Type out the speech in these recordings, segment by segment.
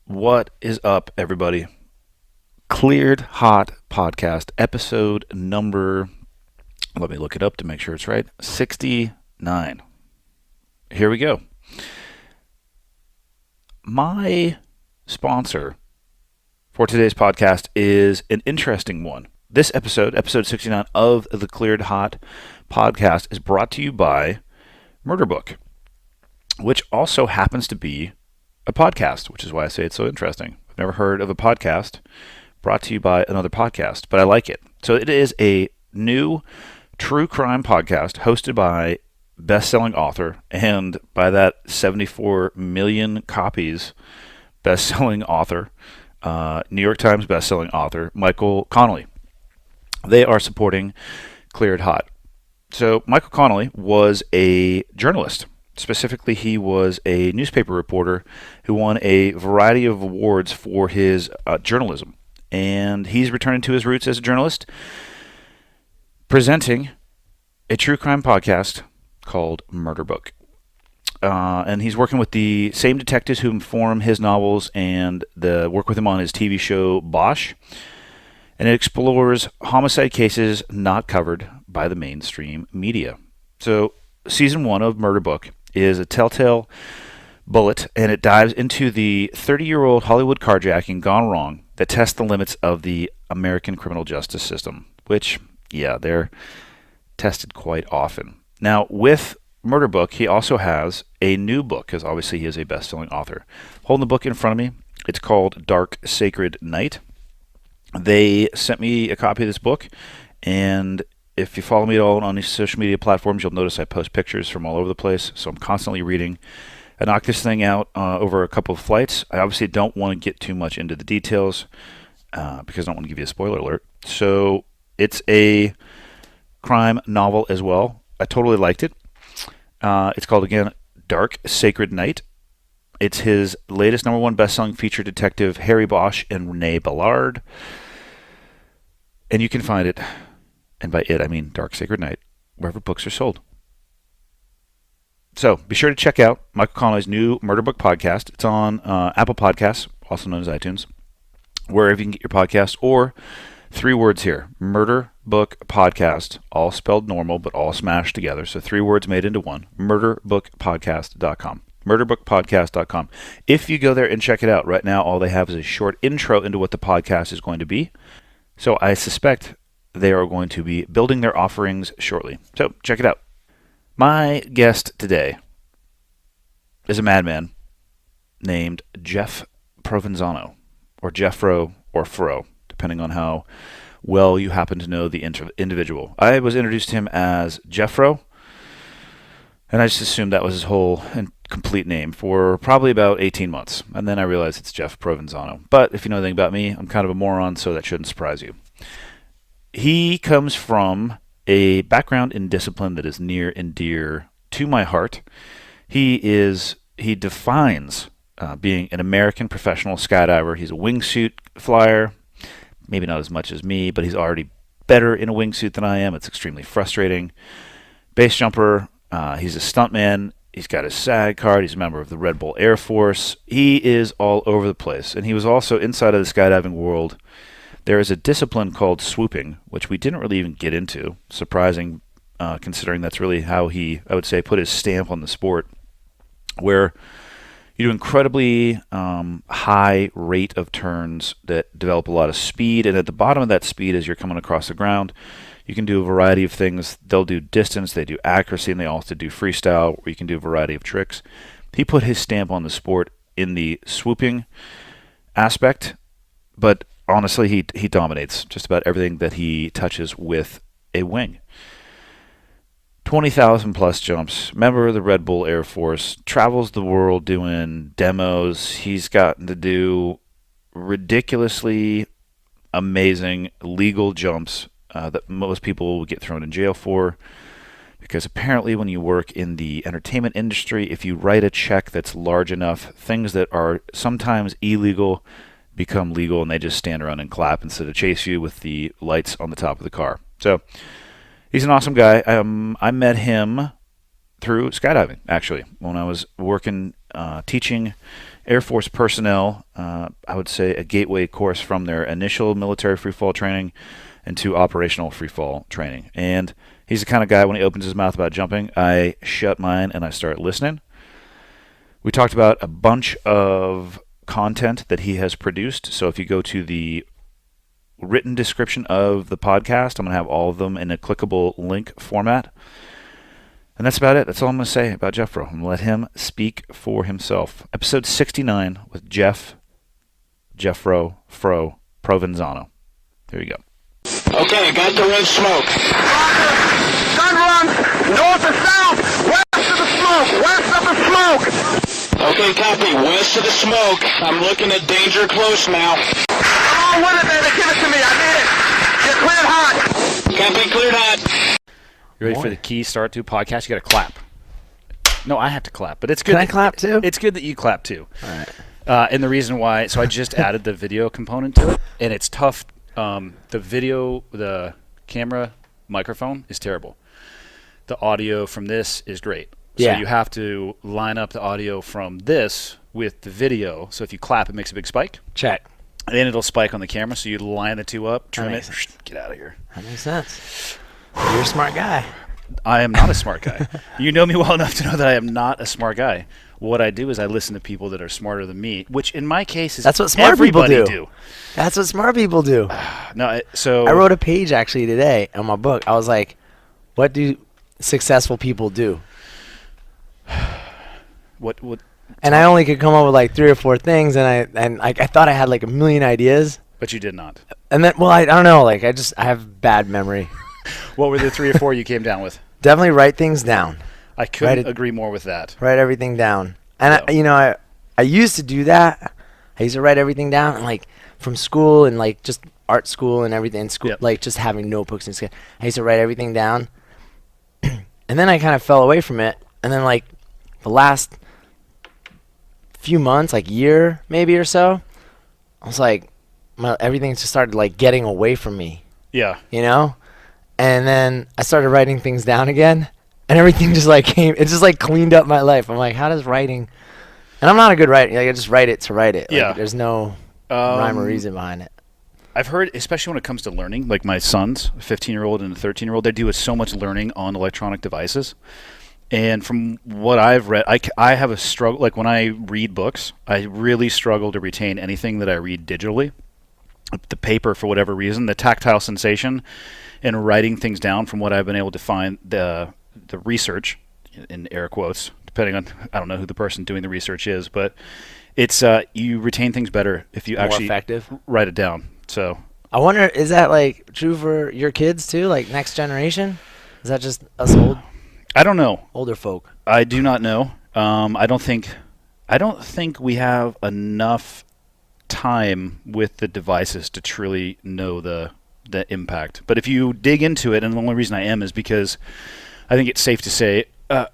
What is up, everybody? Cleared Hot Podcast, episode number, let me look it up to make sure it's right, 69. Here we go. My sponsor for today's podcast is an interesting one. This episode 69 of the Cleared Hot Podcast, is brought to you by Murder Book, which also happens to be a podcast, which is why I say it's so interesting. I've never heard of a podcast brought to you by another podcast, but I like it. So it is a new true crime podcast hosted by best-selling author, and by that 74 million copies best-selling author, New York Times best-selling author, Michael Connelly. They are supporting Cleared Hot. So Michael Connelly was a journalist. Specifically, he was a newspaper reporter who won a variety of awards for his journalism. And he's returning to his roots as a journalist, presenting a true crime podcast called Murder Book. And he's working with the same detectives who inform his novels and work with him on his TV show Bosch. And it explores homicide cases not covered by the mainstream media. So, season 1 of Murder Book is a telltale bullet, and it dives into the 30-year-old Hollywood carjacking gone wrong that tests the limits of the American criminal justice system, which, yeah, they're tested quite often. Now, with Murder Book, he also has a new book, because obviously he is a best-selling author. Holding the book in front of me, it's called Dark Sacred Night. They sent me a copy of this book, and if you follow me at all on these social media platforms, you'll notice I post pictures from all over the place, so I'm constantly reading. I knocked this thing out over a couple of flights. I obviously don't want to get too much into the details because I don't want to give you a spoiler alert. So it's a crime novel as well. I totally liked it. It's called, again, Dark Sacred Night. It's his latest #1 best-selling feature detective, Harry Bosch and Renee Ballard. And you can find it, and by it I mean Dark Sacred Night, wherever books are sold. So be sure to check out Michael Connelly's new Murder Book podcast. It's on Apple Podcasts, also known as iTunes, wherever you can get your podcasts, or 3 words here, Murder Book Podcast, all spelled normal but all smashed together. So 3 words made into one, murderbookpodcast.com. murderbookpodcast.com. If you go there and check it out, right now all they have is a short intro into what the podcast is going to be. So I suspect they are going to be building their offerings shortly. So check it out. My guest today is a madman named Jeff Provenzano, or Jeffro, or Fro, depending on how well you happen to know the individual. I was introduced to him as Jeffro, and I just assumed that was his whole and complete name for probably about 18 months. And then I realized it's Jeff Provenzano. But if you know anything about me, I'm kind of a moron, so that shouldn't surprise you. He comes from a background in discipline that is near and dear to my heart. He defines being an American professional skydiver. He's a wingsuit flyer, maybe not as much as me, but he's already better in a wingsuit than I am. It's extremely frustrating. Base jumper. He's a stuntman. He's got his SAG card. He's a member of the Red Bull Air Force. He is all over the place. And he was also inside of the skydiving world. There is a discipline called swooping, which we didn't really even get into. Surprising, considering that's really how he, I would say, put his stamp on the sport, where you do incredibly high rate of turns that develop a lot of speed. And at the bottom of that speed, as you're coming across the ground, you can do a variety of things. They'll do distance, they do accuracy, and they also do freestyle, where you can do a variety of tricks. He put his stamp on the sport in the swooping aspect, but honestly, he dominates just about everything that he touches with a wing. 20,000 plus jumps, member of the Red Bull Air Force, travels the world doing demos. He's gotten to do ridiculously amazing legal jumps that most people would get thrown in jail for. Because apparently when you work in the entertainment industry, if you write a check that's large enough, things that are sometimes illegal become legal, and they just stand around and clap instead of chase you with the lights on the top of the car. So he's an awesome guy. I met him through skydiving, actually, when I was working, teaching Air Force personnel, I would say a gateway course from their initial military free fall training into operational free fall training. And he's the kind of guy, when he opens his mouth about jumping, I shut mine and I start listening. We talked about a bunch of content that he has produced. So if you go to the written description of the podcast, I'm going to have all of them in a clickable link format. And that's about it. That's all I'm going to say about Jeff Rowe. I'm going to let him speak for himself. Episode 69 with Rowe, Provenzano. Here you go. Okay, got the red smoke. Gun run, north or south, west of the smoke, west of the smoke. Okay, copy, west of the smoke. I'm looking at danger close now. Come on with it, baby, give it to me, I need it. Get cleared hot. Copy, cleared hot. You ready for the key start to podcast? You got to clap. No, I have to clap, but it's good. Can I clap too? It's good that you clap too. All right. And the reason why, so I just added the video component to it, and it's tough. The camera microphone is terrible. The audio from this is great. So you have to line up the audio from this with the video. So if you clap, it makes a big spike. Check. And then it'll spike on the camera. So you line the two up, trim it, sense. get out of here. That makes sense. You're a smart guy. I am not a smart guy. You know me well enough to know that I am not a smart guy. What I do is I listen to people that are smarter than me, which in my case is that's what smart people do. That's what smart people do. So I wrote a page actually today on my book. I was like, what do successful people do? What and I only could come up with like 3 or 4 things, and I thought I had like a million ideas. But you did not. And then, well, I don't know. Like I have bad memory. What were the 3 or 4 you came down with? Definitely write things down. I couldn't agree more with that. Write everything down. And I used to do that. I used to write everything down, and like from school and like just art school and everything in school, like just having notebooks and stuff. I used to write everything down. And then I kind of fell away from it. And then like the last few months, like year maybe or so, I was like, everything just started like getting away from me. Yeah. You know? And then I started writing things down again, and everything just like came. It just like cleaned up my life. I'm like, how does writing? And I'm not a good writer. Like I just write it to write it. Like, there's no rhyme or reason behind it. I've heard, especially when it comes to learning, like my sons, a 15-year-old and a 13-year-old, they do so much learning on electronic devices. And from what I've read, I have a struggle. Like when I read books, I really struggle to retain anything that I read digitally. The paper, for whatever reason, the tactile sensation. And writing things down, from what I've been able to find, the research, in air quotes, depending on, I don't know who the person doing the research is, but it's you retain things better if you actually write it down. So I wonder, is that like true for your kids too, like next generation? Is that just us I don't know. Older folk. I do not know. I don't think we have enough time with the devices to truly know the impact. But if you dig into it, and the only reason I am is because I think it's safe to say, I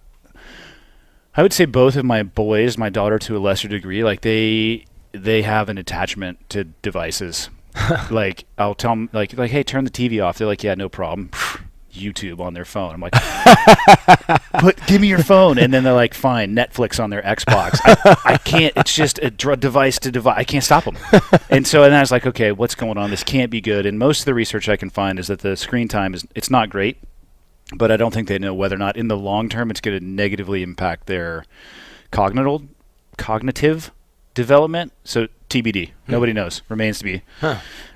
would say both of my boys, my daughter to a lesser degree, like they have an attachment to devices. Like I'll tell them, like, hey, turn the TV off. They're like, yeah, no problem. YouTube on their phone. I'm like, give me your phone. And then they're like, fine, Netflix on their Xbox. I can't, it's just a device to device. I can't stop them. And then I was like, okay, what's going on? This can't be good. And most of the research I can find is that the screen time it's not great, but I don't think they know whether or not in the long term it's going to negatively impact their cognitive development. So TBD. Nobody knows. Remains to be.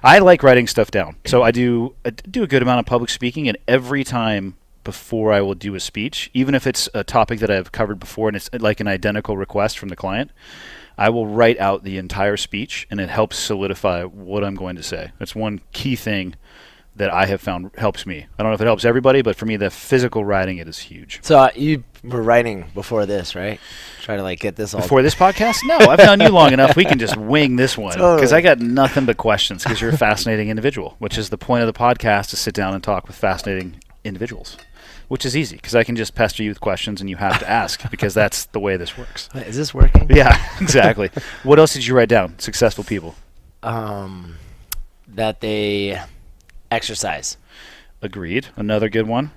I like writing stuff down. So I do a good amount of public speaking, and every time before I will do a speech, even if it's a topic that I've covered before and it's like an identical request from the client, I will write out the entire speech, and it helps solidify what I'm going to say. That's one key thing that I have found helps me. I don't know if it helps everybody, but for me, the physical writing it is huge. So you were writing before this, right? Try to like get this all before this podcast. No, I've known you long enough. We can just wing this one because I got nothing but questions. Because you're a fascinating individual, which is the point of the podcast, to sit down and talk with fascinating individuals, which is easy because I can just pester you with questions and you have to ask because that's the way this works. Is this working? Yeah, exactly. What else did you write down? Successful people. That they exercise. Agreed. Another good one.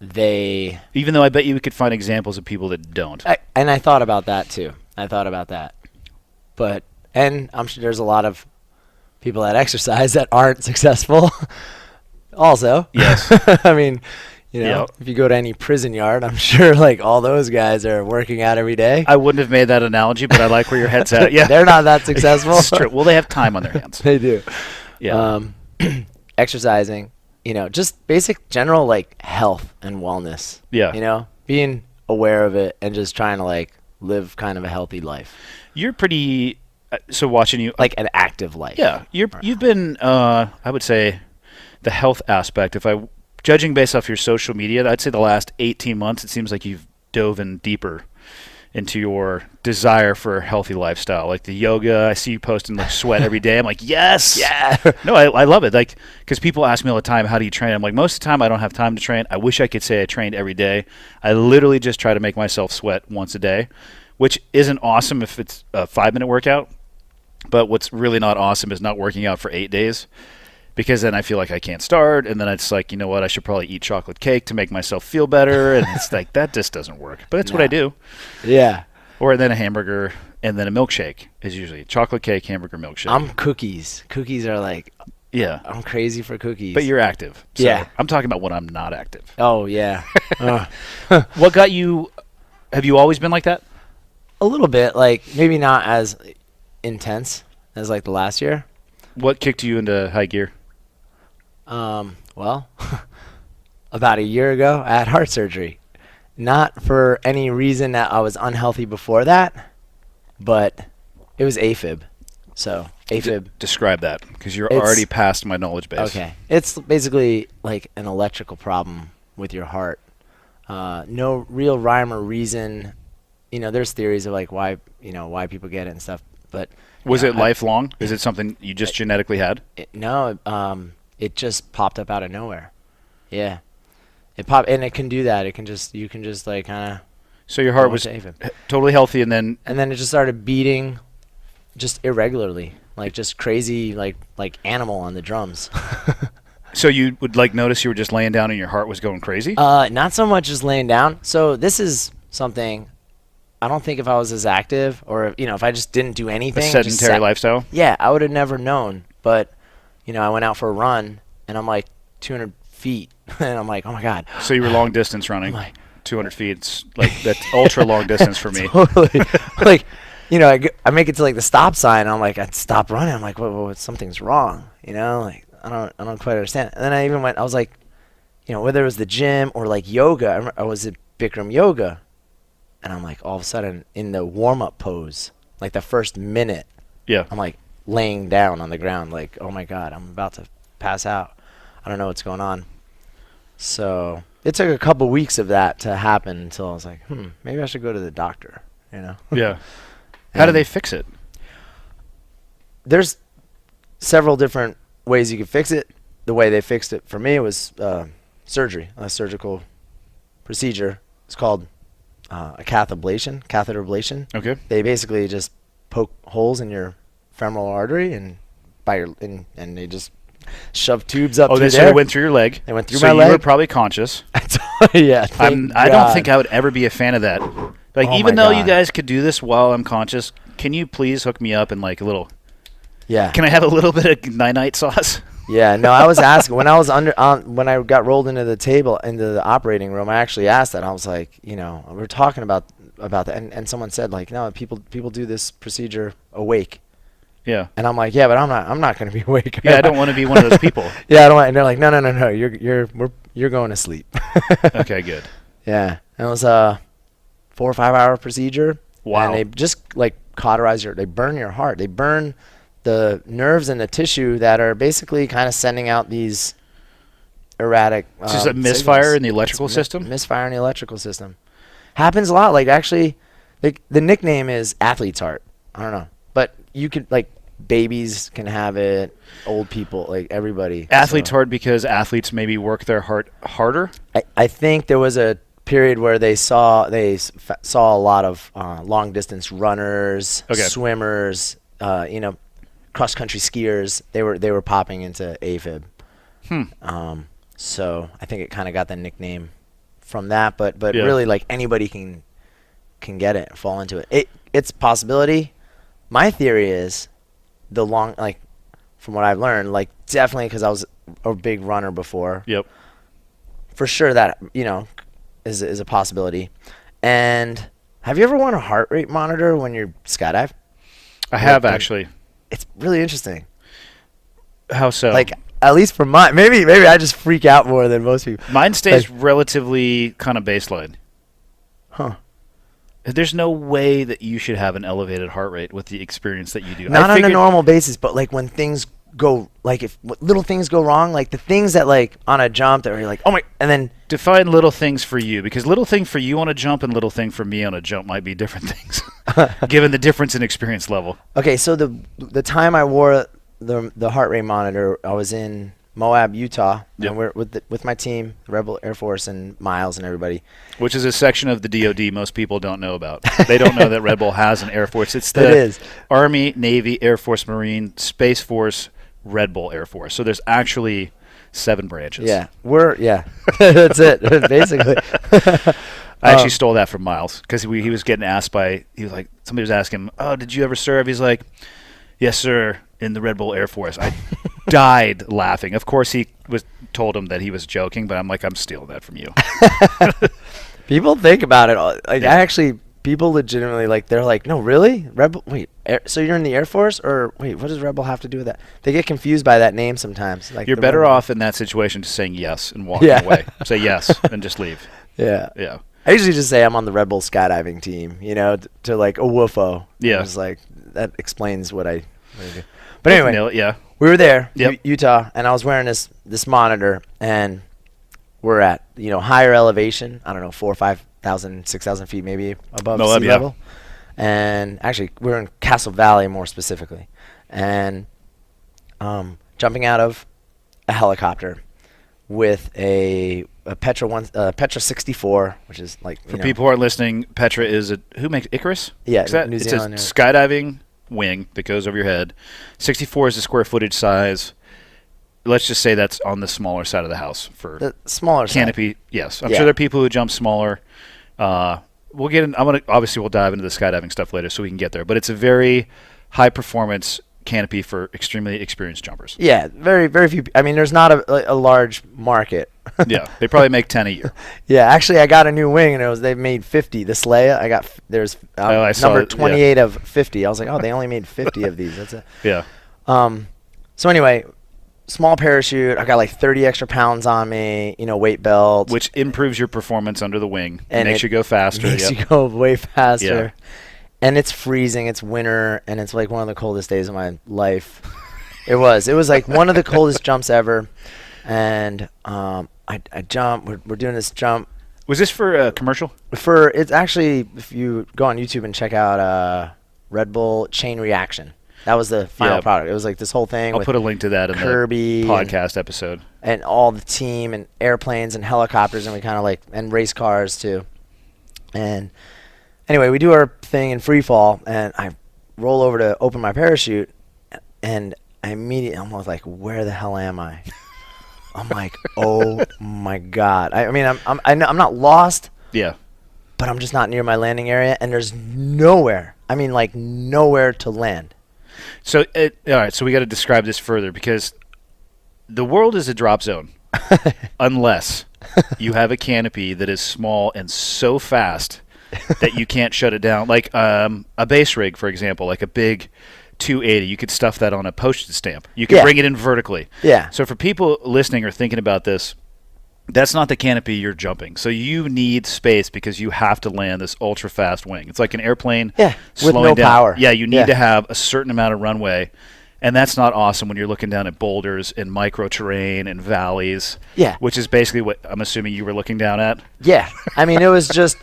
Even though I bet you we could find examples of people that don't. And I thought about that too. I thought about that. And I'm sure there's a lot of people that exercise that aren't successful also. Yes. I mean, Yep. if you go to any prison yard, I'm sure like all those guys are working out every day. I wouldn't have made that analogy, but I like where your head's at. Yeah. They're not that successful. It's true. Well, they have time on their hands. They do. Yeah. Exercising, just basic general like health and wellness. Yeah. Being aware of it and just trying to like live kind of a healthy life. You're pretty. So watching you, Like an active life. yeah, you've been. I would say, the health aspect. If I judging based off your social media, I'd say the last 18 months, it seems like you've dove in deeper into your desire for a healthy lifestyle. Like the yoga, I see you posting like sweat every day. I'm like, yes, Yeah. no, I love it. Like, because people ask me all the time, how do you train? I'm like, most of the time I don't have time to train. I wish I could say I trained every day. I literally just try to make myself sweat once a day, which isn't awesome if it's a 5-minute workout. But what's really not awesome is not working out for 8 days, because then I feel like I can't start, and then it's like, you know what, I should probably eat chocolate cake to make myself feel better, and it's like, that just doesn't work. But that's what I do. Yeah. Or then a hamburger, and then a milkshake is usually chocolate cake, hamburger, milkshake. I'm cookies. Cookies are like, yeah. I'm crazy for cookies. But you're active. So Yeah. I'm talking about when I'm not active. Oh, yeah. What got you, have you always been like that? A little bit, like maybe not as intense as like the last year. What kicked you into high gear? Well, about a year ago, I had heart surgery. Not for any reason that I was unhealthy before that, but it was AFib. So AFib. Describe that, because you're It's- already past my knowledge base. Okay. It's basically like an electrical problem with your heart. No real rhyme or reason. There's theories of like why people get it and stuff. But Was it lifelong? Is it something you just genetically had? no, it just popped up out of nowhere. Yeah. It popped, and it can do that. You can just like kind of. So your heart was totally healthy, and then it just started beating, just irregularly, like just crazy, like animal on the drums. so you would like notice you were just laying down and your heart was going crazy? Not so much just laying down. So this is something. I don't think if I was as active, or if I just didn't do anything, A sedentary lifestyle? Yeah, I would have never known. But I went out for a run, and I'm like 200 feet, and I'm like, oh my god. So you were long distance running. I'm like, 200 feet. It's like that's ultra long distance for me. Totally. Like, I make it to like the stop sign, and I'm like, I stop running. I'm like, whoa, something's wrong. Like I don't quite understand. And then I even went. I was like, whether it was the gym or like yoga. I was at Bikram yoga, and I'm like, all of a sudden in the warm up pose, like the first minute, Yeah. I'm like laying down on the ground, like, oh my god, I'm about to pass out. I don't know what's going on. So it took a couple weeks of that to happen until I was like, maybe I should go to the doctor. Yeah. How do they fix it? There's several different ways you can fix it. The way they fixed it for me was surgery, a surgical procedure. It's called a catheter ablation. Okay. They basically just poke holes in your femoral artery and they just shove tubes up through so there. they went through your leg. They went through so my you leg. were probably conscious. Yeah. I don't think I would ever be a fan of that. Like, Oh even my though you God. guys could do this while I'm conscious, can you please hook me up in like a little? Yeah. Can I have a little bit of night sauce? Yeah, no, I was asking when I was when I got rolled into the operating room. I actually asked that. I was like, we're talking about that, and someone said like, no, people do this procedure awake, Yeah. and I'm like, yeah, but I'm not going to be awake. Yeah, I don't want to be one of those people. Yeah, I don't want. And they're like, no, you're going to sleep. Okay, good. Yeah, and it was a 4 or 5 hour procedure. Wow. And they just like cauterize they burn your heart. They burn the nerves and the tissue that are basically kind of sending out these erratic It's just a misfire signals. in the electrical system? Misfire in the electrical system. Happens a lot. Like, actually, the nickname is athlete's heart. I don't know. But you could, like, babies can have it, old people, like, everybody. Athletes hard because athletes maybe work their heart harder? I think there was a period where they saw a lot of long-distance runners, swimmers, cross-country skiers. They were popping into AFib. So I think it kind of got the nickname from that, but Yeah. really, like, anybody can get it, fall into it. it's a possibility. My theory is from what I've learned, like definitely because I was a big runner before. Yep. For sure that, is a possibility. And have you ever worn a heart rate monitor when you're skydive? I have actually. It's really interesting. How so? Like, at least for mine, maybe I just freak out more than most people. Mine stays relatively kind of baseline. Huh. There's no way that you should have an elevated heart rate with the experience that you do. Not on a normal basis, but like when things go, like if little things go wrong, like the things that like on a jump that are like, oh my, and then define little things for you, because little thing for you on a jump and little thing for me on a jump might be different things, given the difference in experience level. Okay, so the time I wore the heart rate monitor, I was in Moab, Utah, and we're with my team, Rebel Air Force and Miles and everybody. Which is a section of the DoD most people don't know about. They don't know that Red Bull has an Air Force. It's the Army, Navy, Air Force, Marine, Space Force, Red Bull Air Force. So there's actually 7 branches. Yeah, that's it, basically. I actually stole that from Miles because he was getting asked somebody was asking him, oh, did you ever serve? He's like, yes, sir, in the Red Bull Air Force. I died laughing. Of course, he told him that he was joking, but I'm like, I'm stealing that from you. People think about it. Like, people legitimately, like, they're like, no, really? Red Bull? Wait, so you're in the Air Force? Or, wait, what does Red Bull have to do with that? They get confused by that name sometimes. Like, you're better off in that situation just saying yes and walking away. Say yes and just leave. Yeah. Yeah. I usually just say I'm on the Red Bull skydiving team, to like a woofo. Yeah. It's like, that explains what I do. But anyway, yeah, we were there, Utah, and I was wearing this monitor, and we're at higher elevation. I don't know, 4,000, 5,000, 6,000 feet maybe above sea level. And actually, we're in Castle Valley more specifically, and jumping out of a helicopter with a Petra 64, which is like for people who aren't listening, Petra is who makes Icarus? Yeah, New Zealand. It's a skydiving wing that goes over your head. 64 is the square footage size. Let's just say that's on the smaller side of the house for the smaller canopy. Side. Yes, I'm sure there are people who jump smaller. We'll get in. We'll dive into the skydiving stuff later so we can get there. But it's a very high performance canopy for extremely experienced jumpers. Yeah, very very few. I mean, there's not a large market. Yeah, they probably make 10 a year. Yeah, actually, I got a new wing, and they made 50. The Slaya, there's number 28 of 50. I was like, oh, they only made 50 of these. That's it. Yeah. So anyway, small parachute. I got like 30 extra pounds on me. Weight belt, which improves your performance under the wing and makes you go faster. Makes you go way faster. Yeah. And it's freezing. It's winter, and it's like one of the coldest days of my life. It was like one of the coldest jumps ever. And I jump. We're doing this jump. Was this for a commercial? It's actually, if you go on YouTube and check out Red Bull Chain Reaction, that was the final product. It was like this whole thing. I'll put a link to that in Kirby the podcast episode. And all the team and airplanes and helicopters, and we kind of and race cars too. And anyway, we do our thing in free fall, and I roll over to open my parachute, and I'm like, where the hell am I? I'm like, oh my God. I mean, I'm not lost. Yeah. But I'm just not near my landing area, and there's nowhere. I mean, like nowhere to land. So, all right. So we got to describe this further, because the world is a drop zone, unless you have a canopy that is small and so fast that you can't shut it down. Like a base rig, for example, like a big 280, you could stuff that on a postage stamp. You could bring it in vertically. Yeah. So for people listening or thinking about this, that's not the canopy you're jumping. So you need space because you have to land this ultra fast wing. It's like an airplane with no down. power. Yeah, you need to have a certain amount of runway. And that's not awesome when you're looking down at boulders and micro terrain and valleys. Yeah. Which is basically what I'm assuming you were looking down at. Yeah. I mean, it was just,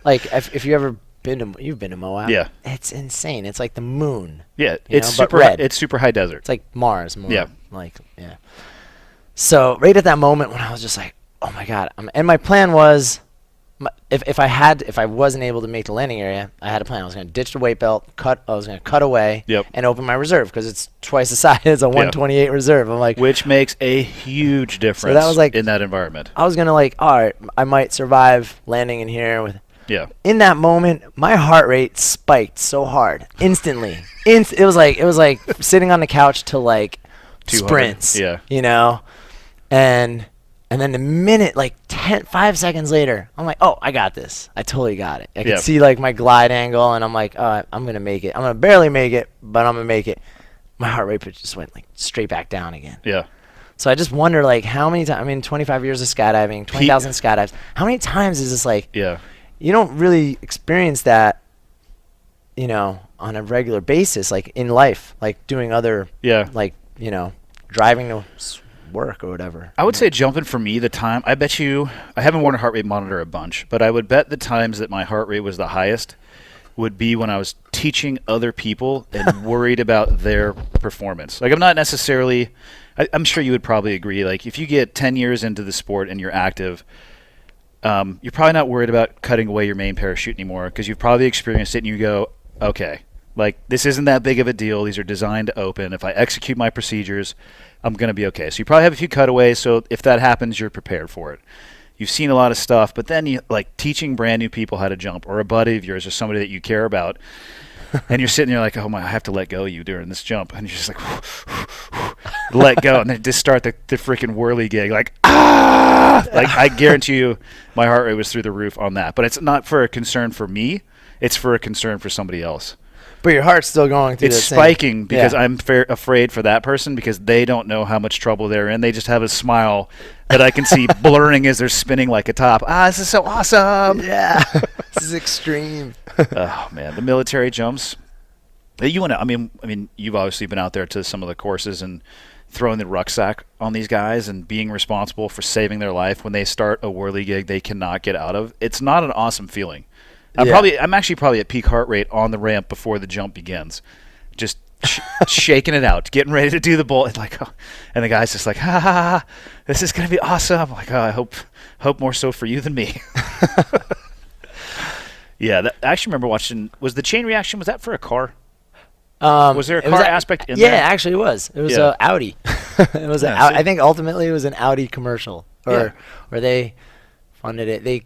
like if you ever you've been to Moab. Yeah. It's insane. It's like the moon. Yeah. It's super red. It's super high desert. It's like Mars. Yeah. So right at that moment when I was just like, oh my God. And my plan was, if I wasn't able to make the landing area, I had a plan. I was going to ditch the weight belt, I was going to cut away and open my reserve, because it's twice the size as a 128 reserve. I'm like, which makes a huge difference in that environment. I was going to all right, I might survive landing in here with Yeah. In that moment, my heart rate spiked so hard instantly. It was like sitting on the couch to like 200. sprints. Yeah. You know, and then the minute, like 5 seconds later, I'm like, oh, I got this. I totally got it. I could see like my glide angle, and I'm like, oh, I'm gonna make it. I'm gonna barely make it, but I'm gonna make it. My heart rate just went like straight back down again. Yeah. So I just wonder, like, how many times? I mean, 25 years of skydiving, 20,000 skydives. How many times is this like? Yeah. You don't really experience that, you know, on a regular basis, like in life, like doing other, like, you know, driving to work or whatever. I would say jumping for me, the time, I bet you, I haven't worn a heart rate monitor a bunch, but I would bet the times that my heart rate was the highest would be when I was teaching other people and worried about their performance. Like, I'm not necessarily, I'm sure you would probably agree, like, if you get 10 years into the sport and you're active, you're probably not worried about cutting away your main parachute anymore because you've probably experienced it and you go, okay, like, this isn't that big of a deal. These are designed to open. If I execute my procedures, I'm going to be okay. So you probably have a few cutaways, so if that happens, you're prepared for it. You've seen a lot of stuff, but then you like teaching brand new people how to jump, or a buddy of yours or somebody that you care about, and you're sitting there like, oh my, I have to let go of you during this jump, and you're just like, let go, and then just start the freaking whirly gig, like, ah! Like, I guarantee you my heart rate was through the roof on that. But it's not for a concern for me, it's for a concern for somebody else. But your heart's still going through. It's spiking because I'm afraid for that person because they don't know how much trouble they're in. They just have a smile that I can see blurring as they're spinning like a top. Ah, this is so awesome. Yeah, this is extreme. Oh man, the military jumps. I mean, you've obviously been out there to some of the courses and throwing the rucksack on these guys and being responsible for saving their life when they start a whirly gig they cannot get out of. It's not an awesome feeling. I'm actually probably at peak heart rate on the ramp before the jump begins, just shaking it out, getting ready to do the bolt. And like, and the guy's just like, ha ha ha, this is gonna be awesome. I'm like, oh, I hope more so for you than me. Yeah, I actually remember watching. Was the chain reaction? Was that for a car? Was there a car aspect in there? Yeah, actually, it was. It was an Audi. It was I think ultimately it was an Audi commercial, or they funded it. They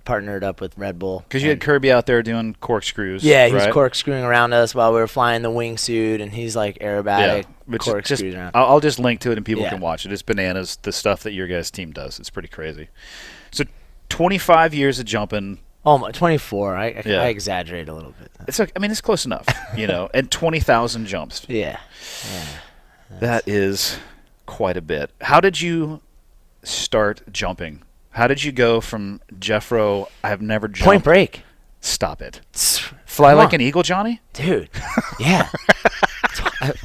partnered up with Red Bull. Because you had Kirby out there doing corkscrews. Yeah, he was corkscrewing around us while we were flying the wingsuit, and he's like aerobatic corkscrews around. I'll just link to it and people can watch it. It's bananas, the stuff that your guys' team does. It's pretty crazy. So 25 years of jumping. Oh, 24. I exaggerate a little bit. It's like, I mean, it's close enough, you know, and 20,000 jumps. Yeah. That is quite a bit. How did you start jumping? How did you go from Jeffro, I have never jumped. Point Break. Stop it. Fly like an eagle, Johnny? Dude. Yeah. That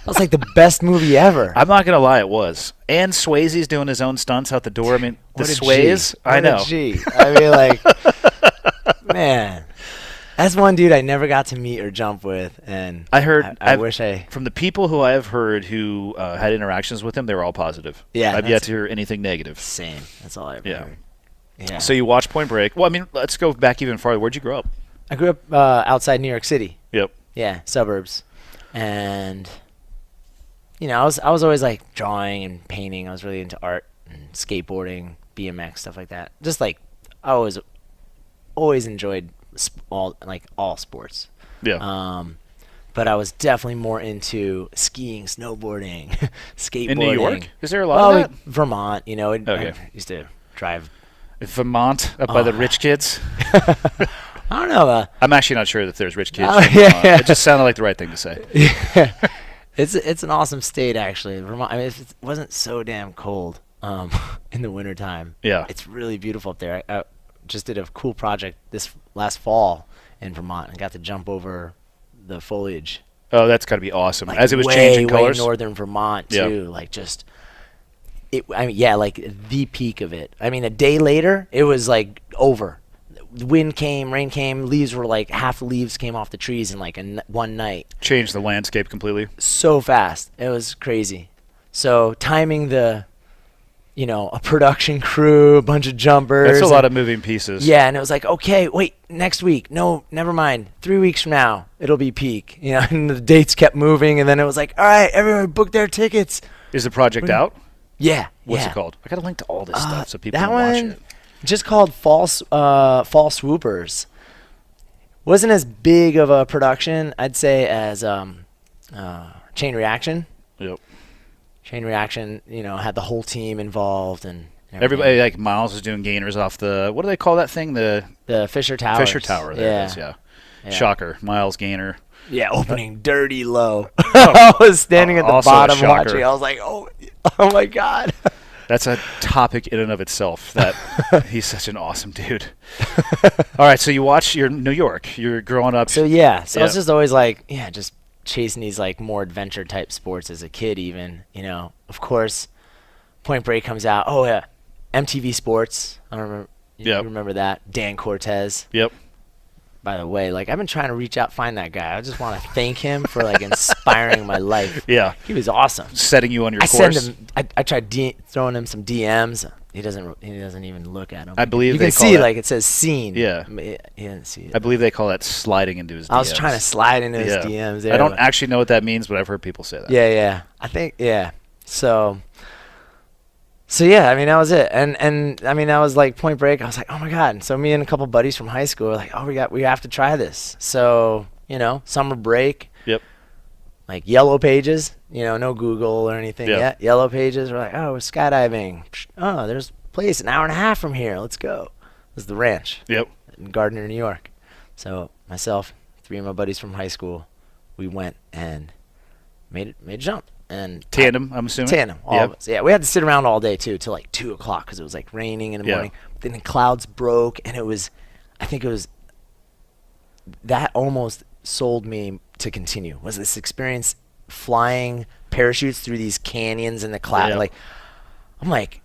was like the best movie ever. I'm not going to lie, it was. And Swayze's doing his own stunts out the door. I mean, the Sways, I know. I mean, like, man. That's one dude I never got to meet or jump with, and I wish from the people who I have heard who had interactions with him, they were all positive. Yeah, I've yet to hear anything negative. Same. That's all I've heard. Yeah. So you watched Point Break. Well, I mean, let's go back even farther. Where'd you grow up? I grew up outside New York City. Yep. Yeah, suburbs, and you know, I was always like drawing and painting. I was really into art and skateboarding, BMX, stuff like that. Just like I always enjoyed all sports. Yeah. But I was definitely more into skiing, snowboarding, skateboarding. In New York? Is there a lot of that? Vermont, you know. Okay. I used to drive. Vermont, up by the rich kids? I don't know. I'm actually not sure that there's rich kids. It just sounded like the right thing to say. Yeah. It's an awesome state, actually. Vermont. I mean, if it wasn't so damn cold in the wintertime. Yeah. It's really beautiful up there. I just did a cool project this last fall in Vermont and got to jump over the foliage. Oh, that's got to be awesome. Like as it was changing colors. Way northern Vermont too. Yeah. Like just like the peak of it. I mean, a day later, it was like over. Wind came, rain came, leaves were like half the leaves came off the trees in like one night. Changed the landscape completely. So fast. It was crazy. So timing a production crew, a bunch of jumpers. That's a lot of moving pieces. Yeah, and it was like, okay, wait, next week. No, never mind. 3 weeks from now, it'll be peak. You know, and the dates kept moving, and then it was like, all right, everyone book their tickets. Is the project out? Yeah. What's it called? I got a link to all this stuff so people that can watch one, it. just called Fall Swoopers. Wasn't as big of a production, I'd say, as Chain Reaction. Yep. Chain Reaction, had the whole team involved and everything. Everybody, like Miles was doing gainers off the, what do they call that thing? The Fisher Tower. Fisher Tower. There it is, yeah. Shocker. Miles gainer. Yeah, opening dirty low. I was standing at the bottom watching. I was like, oh my God. That's a topic in and of itself, that he's such an awesome dude. All right, so you're New York. You're growing up. So, I was just always like, just chasing these like more adventure type sports as a kid even. Of course, Point Break comes out. Oh, yeah. MTV Sports. I don't remember. You remember that? Dan Cortez. Yep. By the way, like I've been trying to reach out, find that guy. I just want to thank him for like inspiring my life. Yeah, he was awesome. Setting you on your course. Send him. I tried throwing him some DMs. He doesn't even look at them. I believe you can see like it says seen. Yeah, he didn't see it. I believe they call that sliding into his DMs. I was trying to slide into his DMs. There, I don't actually know what that means, but I've heard people say that. Yeah. I think So yeah, I mean that was it, and I mean that was like Point Break. I was like, oh my God! And so me and a couple buddies from high school were like, oh, we have to try this. So summer break. Yep. Like Yellow Pages, no Google or anything yet. Yellow Pages. We're like, oh, we're skydiving. Oh, there's a place an hour and a half from here. Let's go. This is the ranch. Yep. In Gardner, New York. So myself, 3 of my buddies from high school, we went and made a jump. And tandem, I'm assuming. Tandem, all of us. Yeah, we had to sit around all day too, till like 2 o'clock because it was like raining in the morning. But then the clouds broke, and I think it was that almost sold me to continue. Was this experience flying parachutes through these canyons in the cloud? Yeah. Like, I'm like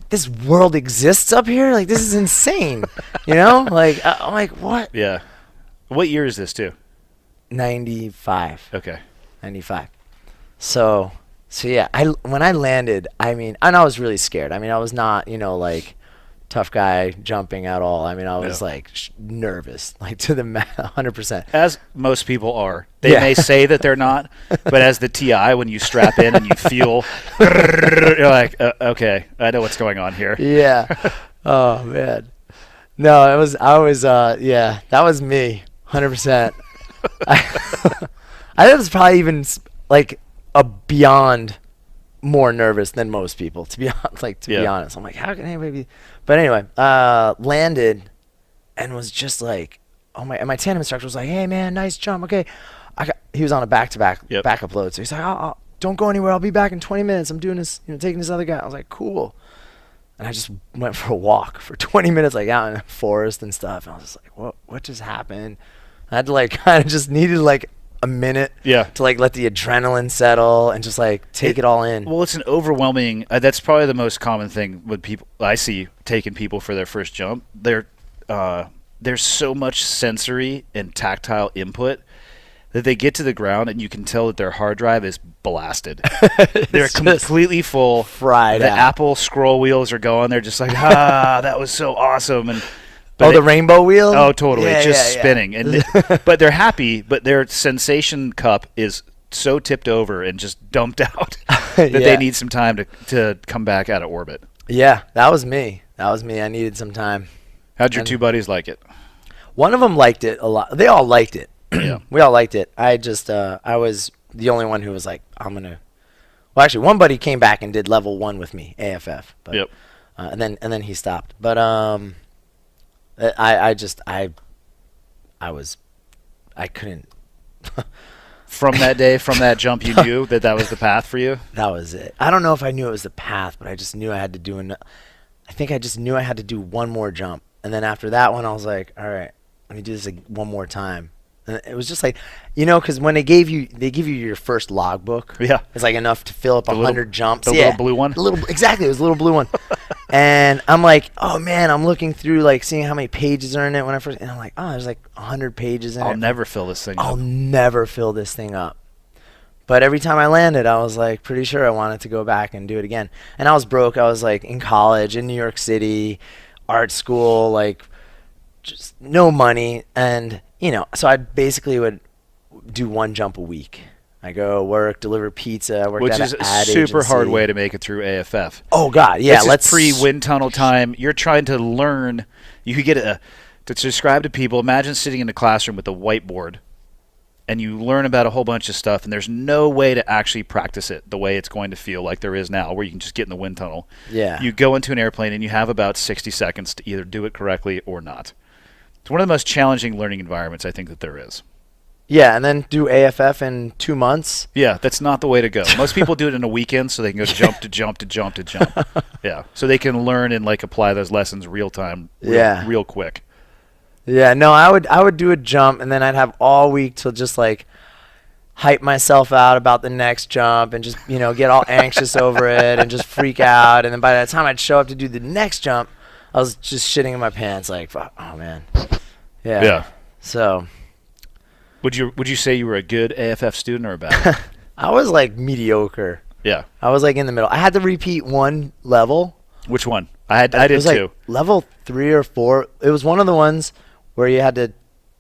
this world exists up here. Like this is insane, Like I'm like, what? Yeah. What year is this too? 95. Okay. 95. So yeah, when I landed, I mean, and I was really scared. I mean, I was not, like tough guy jumping at all. I mean, I was like nervous, like to the 100%. As most people are. They may say that they're not, but as the TI, when you strap in and you feel, you're like, okay, I know what's going on here. Yeah. Oh man. No, that was me, 100%. I was probably even like beyond more nervous than most people, to be honest. I'm like, how can anybody be? But anyway, landed and was just like, oh my! And my tandem instructor was like, hey man, nice jump. Okay, he was on a back-to-back backup load, so he's like, I'll don't go anywhere. I'll be back in 20 minutes. I'm doing this, taking this other guy. I was like, cool. And I just went for a walk for 20 minutes, like out in the forest and stuff. And I was just like, what just happened? I had to like kind of just needed like a minute to like let the adrenaline settle and just like take it all in. Well, it's an overwhelming that's probably the most common thing with people I see taking people for their first jump. There's so much sensory and tactile input that they get to the ground and you can tell that their hard drive is blasted. They're completely full. Fried out. The Apple scroll wheels are going. They're just like, that was so awesome. And the rainbow wheel? Oh, totally. Spinning. And but they're happy, but their sensation cup is so tipped over and just dumped out that they need some time to come back out of orbit. Yeah, that was me. I needed some time. How'd your 2 buddies like it? One of them liked it a lot. They all liked it. Yeah. We all liked it. I just, I was the only one who was like, well, actually, one buddy came back and did level 1 with me, AFF. But, and then he stopped. But, I couldn't. From that day, from that jump, you knew that was the path for you? That was it. I don't know if I knew it was the path, but I just knew I had to do I think I just knew I had to do one more jump. And then after that one, I was like, all right, let me do this one more time. And it was just like, because when they give you your first logbook. Yeah. It's like enough to fill up 100 jumps. The little blue one? Exactly. It was a little blue one. And I'm like, oh man, I'm looking through like seeing how many pages are in it and I'm like, oh, there's like 100 pages in it. I'll never fill this thing up. I'll never fill this thing up. But every time I landed, I was like pretty sure I wanted to go back and do it again. And I was broke. I was like in college in New York City, art school, like just no money. And, so I basically would do 1 jump a week. I go work, deliver pizza. I worked Which at is an a ad super hard agency. way to make it through AFF. Oh God, yeah. This is pre-wind tunnel time. You're trying to learn. You could get to describe to people. Imagine sitting in a classroom with a whiteboard, and you learn about a whole bunch of stuff, and there's no way to actually practice it the way it's going to feel like there is now, where you can just get in the wind tunnel. Yeah. You go into an airplane, and you have about 60 seconds to either do it correctly or not. It's one of the most challenging learning environments I think that there is. Yeah, and then do AFF in 2 months. Yeah, that's not the way to go. Most people do it in a weekend so they can go jump to jump to jump to jump. Yeah, so they can learn and like apply those lessons real time, real quick. Yeah, no, I would do a jump, and then I'd have all week to just like hype myself out about the next jump and just, get all anxious over it and just freak out. And then by the time I'd show up to do the next jump, I was just shitting in my pants like, oh man. Yeah. So Would you say you were a good AFF student or a bad? I was like mediocre. Yeah. I was like in the middle. I had to repeat one level. Which one? I did too. Like level 3 or 4. It was one of the ones where you had to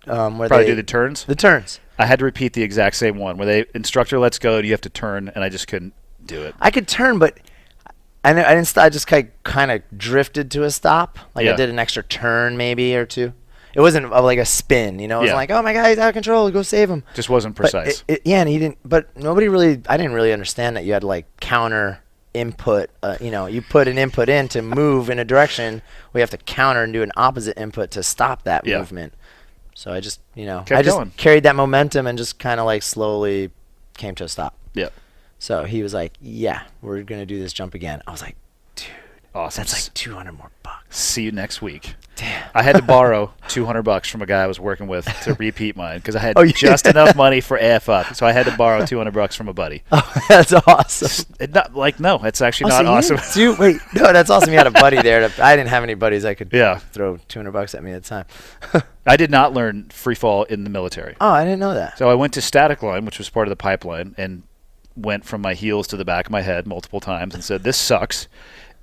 do the turns. The turns. I had to repeat the exact same one where the instructor lets go and you have to turn, and I just couldn't do it. I could turn, but I didn't. I just kind of drifted to a stop. Like I did an extra turn maybe or two. It wasn't like a spin, It wasn't like, oh my God, he's out of control, go save him. Just wasn't precise. And he didn't. But nobody really. I didn't really understand that you had to like counter input. You put an input in to move in a direction. We have to counter and do an opposite input to stop that movement. So I just, I just carried that momentum and just kind of like slowly came to a stop. Yeah. So he was like, yeah, we're gonna do this jump again. I was like, dude, awesome. That's like $200 more. See you next week. Damn. I had to borrow $200 from a guy I was working with to repeat mine because I had just enough money for AFF, so I had to borrow $200 from a buddy. Oh, that's awesome. No, it's actually not awesome. No, that's awesome. You had a buddy there. I didn't have any buddies I could throw $200 at me at the time. I did not learn free fall in the military. Oh, I didn't know that. So I went to static line, which was part of the pipeline, and went from my heels to the back of my head multiple times and said, this sucks.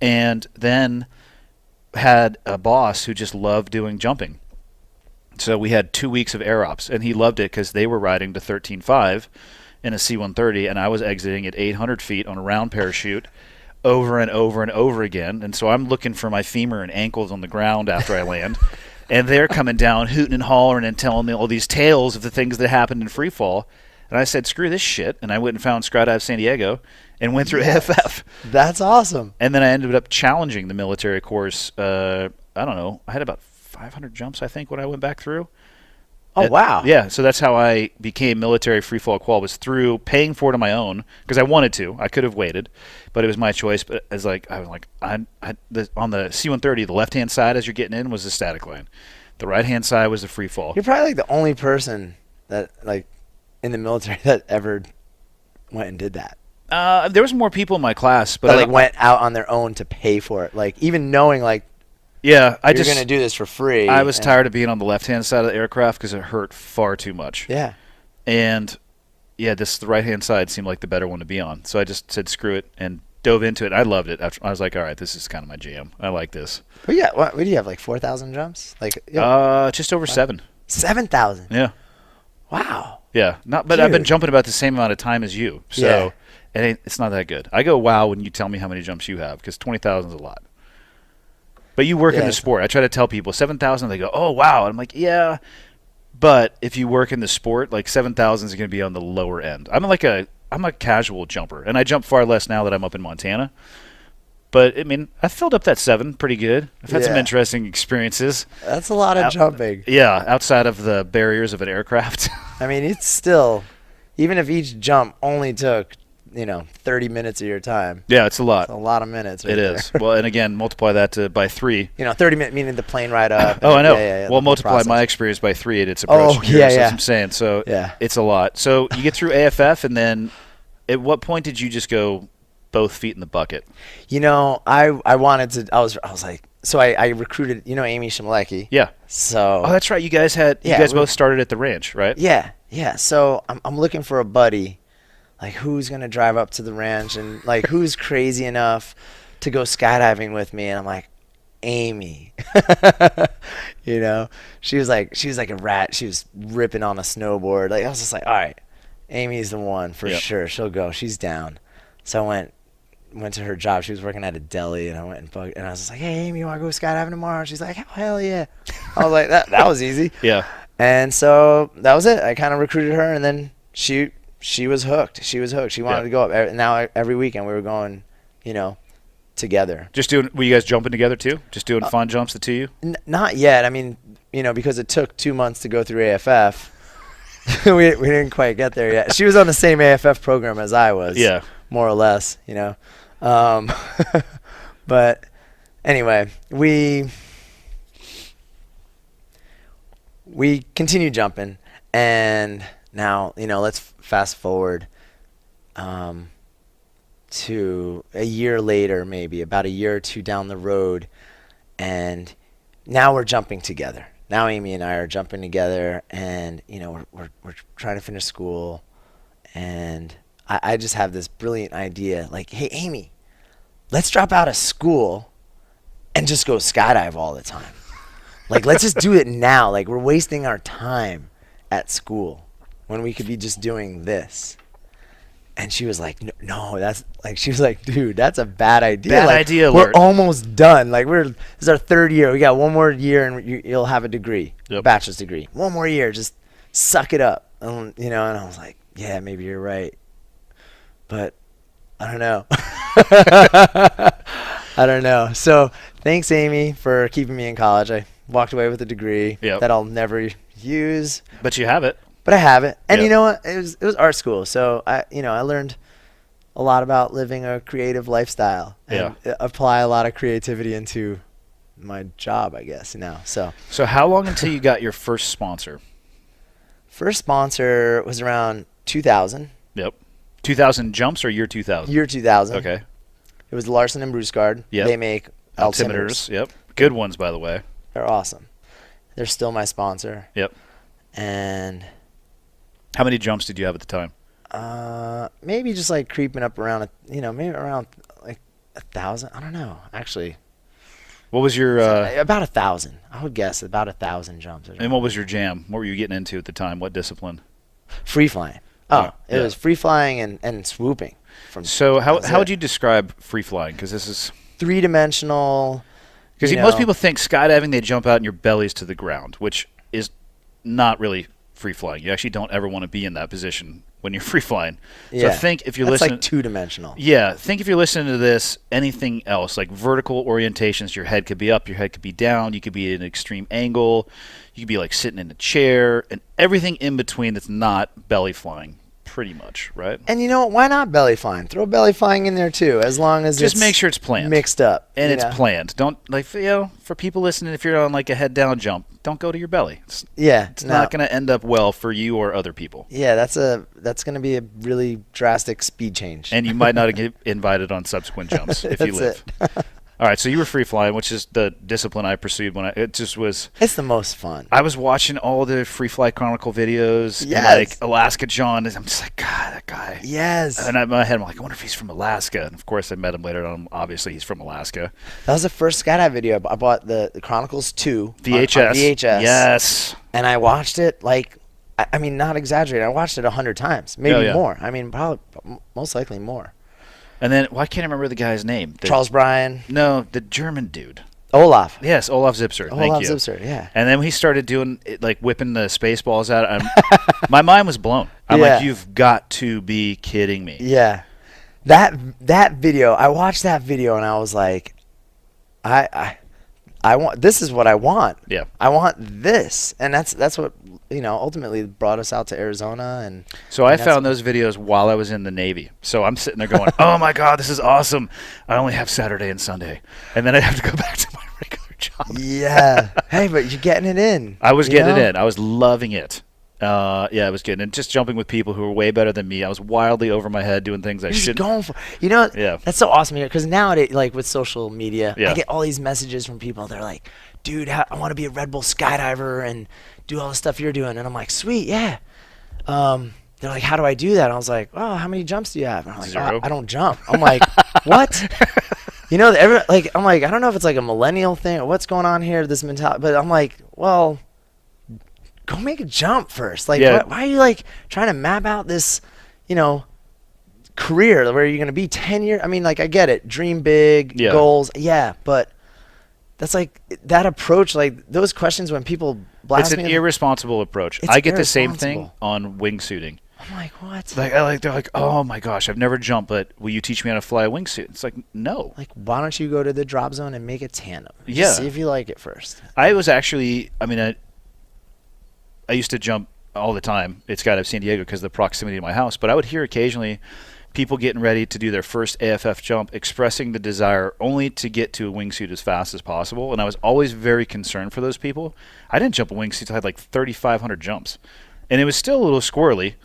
And then had a boss who just loved doing jumping. So we had 2 weeks of air ops, and he loved it because they were riding to 13.5 in a C-130, and I was exiting at 800 feet on a round parachute over and over and over again. And so I'm looking for my femur and ankles on the ground after I land. And they're coming down, hooting and hollering and telling me all these tales of the things that happened in free fall. And I said, screw this shit. And I went and found Skydive San Diego and went through AFF. That's awesome. And then I ended up challenging the military course. I don't know. I had about 500 jumps, I think, when I went back through. Oh, wow. Yeah, so that's how I became military free fall qual, was through paying for it on my own because I wanted to. I could have waited, but it was my choice. But I was like, on the C-130, the left-hand side as you're getting in was the static line. The right-hand side was the free fall. You're probably like the only person that like in the military that ever went and did that. There was more people in my class, but like went out on their own to pay for it. Like even knowing like, yeah, you're going to do this for free. I was tired of being on the left-hand side of the aircraft because it hurt far too much. Yeah. And yeah, the right-hand side seemed like the better one to be on. So I just said screw it and dove into it. I loved it. I was like, all right, this is kind of my jam. I like this. But yeah, what do you have, like 4,000 jumps? Like just over 7. 7,000? Yeah. Wow. Yeah, but I've been jumping about the same amount of time as you. So it's not that good. I go wow when you tell me how many jumps you have because 20,000 is a lot. But you work in the sport. I try to tell people 7,000. They go, oh wow. And I'm like, yeah. But if you work in the sport, like 7,000 is going to be on the lower end. I'm a casual jumper, and I jump far less now that I'm up in Montana. But I mean, I filled up that 7 pretty good. I've had some interesting experiences. That's a lot of jumping. Yeah, outside of the barriers of an aircraft. I mean, it's still, even if each jump only took 30 minutes of your time. Yeah, it's a lot. It's a lot of minutes. It is. Well, and again, multiply that by 3. 30 minutes meaning the plane ride up. Oh, I know. Yeah, well, multiply my experience by 3 at its approach. Oh, yeah. That's what I'm saying. So it's a lot. So you get through AFF, and then at what point did you just go both feet in the bucket? I wanted to. I was like, so I recruited. Amy Shimlecki. Yeah. So. Oh, that's right. You guys both started at the ranch, right? Yeah. So I'm looking for a buddy. Like, who's going to drive up to the ranch and, like, who's crazy enough to go skydiving with me? And I'm like, Amy. She was like a rat. She was ripping on a snowboard. Like, I was just like, all right. Amy's the one for Yep. sure. She'll go. She's down. So I went to her job. She was working at a deli, and I went and I was just like, hey, Amy, you want to go skydiving tomorrow? And she's like, oh, hell yeah. I was like, that was easy. Yeah. And so that was it. I kind of recruited her, and then she was hooked. She was hooked. She wanted to go up. And now every weekend we were going, together. Were you guys jumping together too? Just doing fun jumps, the two of you? Not yet. I mean, because it took 2 months to go through AFF. we didn't quite get there yet. She was on the same AFF program as I was. Yeah. More or less, but anyway, we continued jumping, and now, let's fast forward to a year later, maybe about a year or two down the road, and now we're jumping together. Now Amy and I are jumping together, and we're trying to finish school, and I just have this brilliant idea, like, hey, Amy, let's drop out of school and just go skydive all the time. Like, let's just do it now. Like, we're wasting our time at school when we could be just doing this. And she was like, no, that's like, she was like, dude, that's a bad idea. Bad like, idea we're alert. almost done. Like, this is our third year. We got one more year and you'll have a degree, Yep. bachelor's degree. One more year, just suck it up. And I was like, yeah, maybe you're right. But I don't know. I don't know. So thanks, Amy, for keeping me in college. I walked away with a degree that I'll never use. But you have it. But I have it. And Yep. you know what? It was art school. So I learned a lot about living a creative lifestyle and apply a lot of creativity into my job, I guess, now. So how long until you got your first sponsor? first sponsor was around 2000. Yep. 2000 jumps or year 2000? Year 2000. Okay. It was Larson and Brusgard. Yep. They make altimeters. Yep. Good ones, by the way. They're awesome. They're still my sponsor. Yep. And How many jumps did you have at the time? maybe just like creeping up around, maybe around like 1,000. I don't know, actually. What was your About 1,000. I would guess about 1,000 jumps. and what was your jam? What were you getting into at the time? What discipline? Free flying. Oh, Yeah. it was free flying and swooping. So how would you describe free flying? Because this is three-dimensional. because most people think skydiving, they jump out and your belly's to the ground, which is not really free flying. You actually don't ever want to be in that position when you're free flying. Yeah. So think if you're That's listening. like two-dimensional. Yeah, think if you're listening to this, anything else, like vertical orientations, your head could be up, your head could be down, you could be at an extreme angle, you could be like sitting in a chair, and everything in between that's not belly flying, pretty much, right? And why not belly flying? Throw belly flying in there too, as long as Just it's make sure it's planned. mixed up. And it's planned. Don't, like, for people listening, if you're on like a head down jump, don't go to your belly. It's not going to end up well for you or other people. Yeah, that's going to be a really drastic speed change. And you might not get invited on subsequent jumps if you live. All right, so you were free flying, which is the discipline I pursued it just was. It's the most fun. I was watching all the Free Fly Chronicle videos. Yes. And like Alaska John, and I'm just like, God, that guy. Yes. And in my head, I'm like, I wonder if he's from Alaska. And of course, I met him later on. Obviously, he's from Alaska. That was the first skydive video. I bought the Chronicles 2 VHS. on VHS. Yes. And I watched it like, I mean, not exaggerating. I watched it 100 times, maybe more. I mean, probably, most likely more. And then, I can't remember the guy's name. Charles Bryan. No, the German dude. Olaf. Yes, Olaf Zipser. Thank Olaf you. Zipser, yeah. And then when he started doing it, like whipping the space balls out, my mind was blown. I'm Yeah. like, you've got to be kidding me. Yeah. That video, I watched that video and I was like, I want, this is what I want. Yeah. I want this. And that's what, ultimately brought us out to Arizona. And So I found those videos while I was in the Navy. So I'm sitting there going, oh my God, this is awesome. I only have Saturday and Sunday. And then I have to go back to my regular job. Yeah. Hey, but you're getting it in. I was getting it in. I was loving it. Yeah, I was getting it. Just jumping with people who were way better than me. I was wildly over my head doing things I You're just shouldn't. going for, Yeah. that's so awesome here. Because nowadays, like with social media, Yeah. I get all these messages from people. They're like, dude, I want to be a Red Bull skydiver and do all the stuff you're doing. And I'm like, sweet, yeah. They're like, how do I do that? And I was like, oh, how many jumps do you have? And I'm like, Zero. I don't jump. I'm like, what? I'm like, I don't know if it's like a millennial thing or what's going on here, this mentality. But I'm like, well, go make a jump first. Like, Yeah. why are you like trying to map out this, career where you're going to be 10 years? I mean, like, I get it. Dream big, goals. Yeah. But that's like that approach, like those questions when people blast me. It's an irresponsible approach. It's I get the same thing irresponsible. on I'm wingsuiting. like, what? They're like, oh my gosh, I've never jumped, but will you teach me how to fly a wingsuit? It's like, no. Like, why don't you go to the drop zone and make a tandem? Just Yeah. see if you like it first. I was actually, I used to jump all the time at Skydive San Diego because of the proximity to my house, but I would hear occasionally people getting ready to do their first AFF jump expressing the desire only to get to a wingsuit as fast as possible, and I was always very concerned for those people. I didn't jump a wingsuit until I had like 3,500 jumps. And it was still a little squirrely,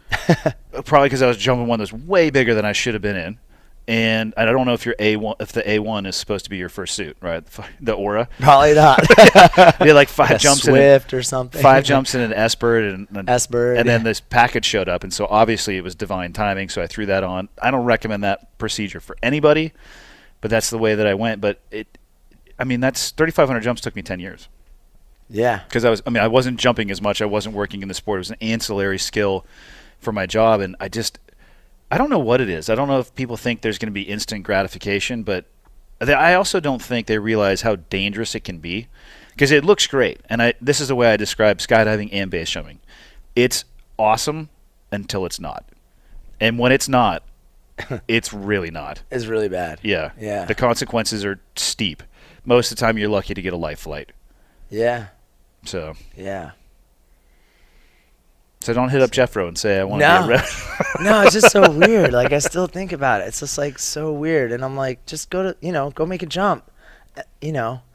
probably because I was jumping one that was way bigger than I should have been in. And I don't know if your A1, if the A1 is supposed to be your first suit, right? The Aura. Probably not. You had like 5 jumps Swift or something. 5 jumps in an S-Bird and S-Bird, and then this package showed up, and so obviously it was divine timing. So I threw that on. I don't recommend that procedure for anybody, but that's the way that I went. But that's 3,500 jumps took me 10 years. Yeah. Because I wasn't jumping as much. I wasn't working in the sport. It was an ancillary skill for my job, and I don't know what it is. I don't know if people think there's going to be instant gratification, but I also don't think they realize how dangerous it can be, because it looks great. And this is the way I describe skydiving and base jumping. It's awesome until it's not. And when it's not, it's really not. It's really bad. Yeah. Yeah. The consequences are steep. Most of the time you're lucky to get a life flight. Yeah. So. Yeah. So don't hit up Jeffro and say I want to be a rep. No, it's just so weird. Like, I still think about it. It's just like so weird. And I'm like, just go make a jump, and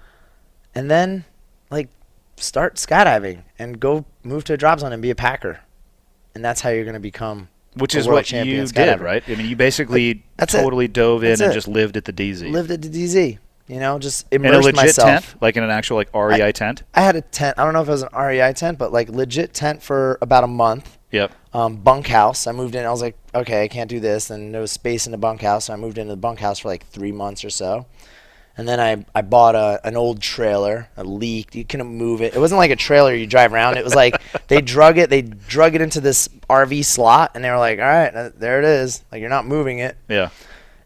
then like start skydiving and go move to a drop zone and be a packer. And that's how you're going to become Which a is world what champion you skydiver. did, right? I mean, you basically That's totally dove in That's and it. just lived at the DZ. Lived at the DZ, just in a immersed legit myself. tent? Like in an actual REI tent? I had a tent. I don't know if it was an REI tent, but like legit tent for about a month. Yep. Bunkhouse. I moved in. I was like, okay, I can't do this. And there was space in the bunkhouse, so I moved into the bunkhouse for like 3 months or so. And then I bought an old trailer, a leaked. You couldn't move it. It wasn't like a trailer you drive around. It was like they drug it into this RV slot, and they were like, all right, there it is. Like, you're not moving it. Yeah.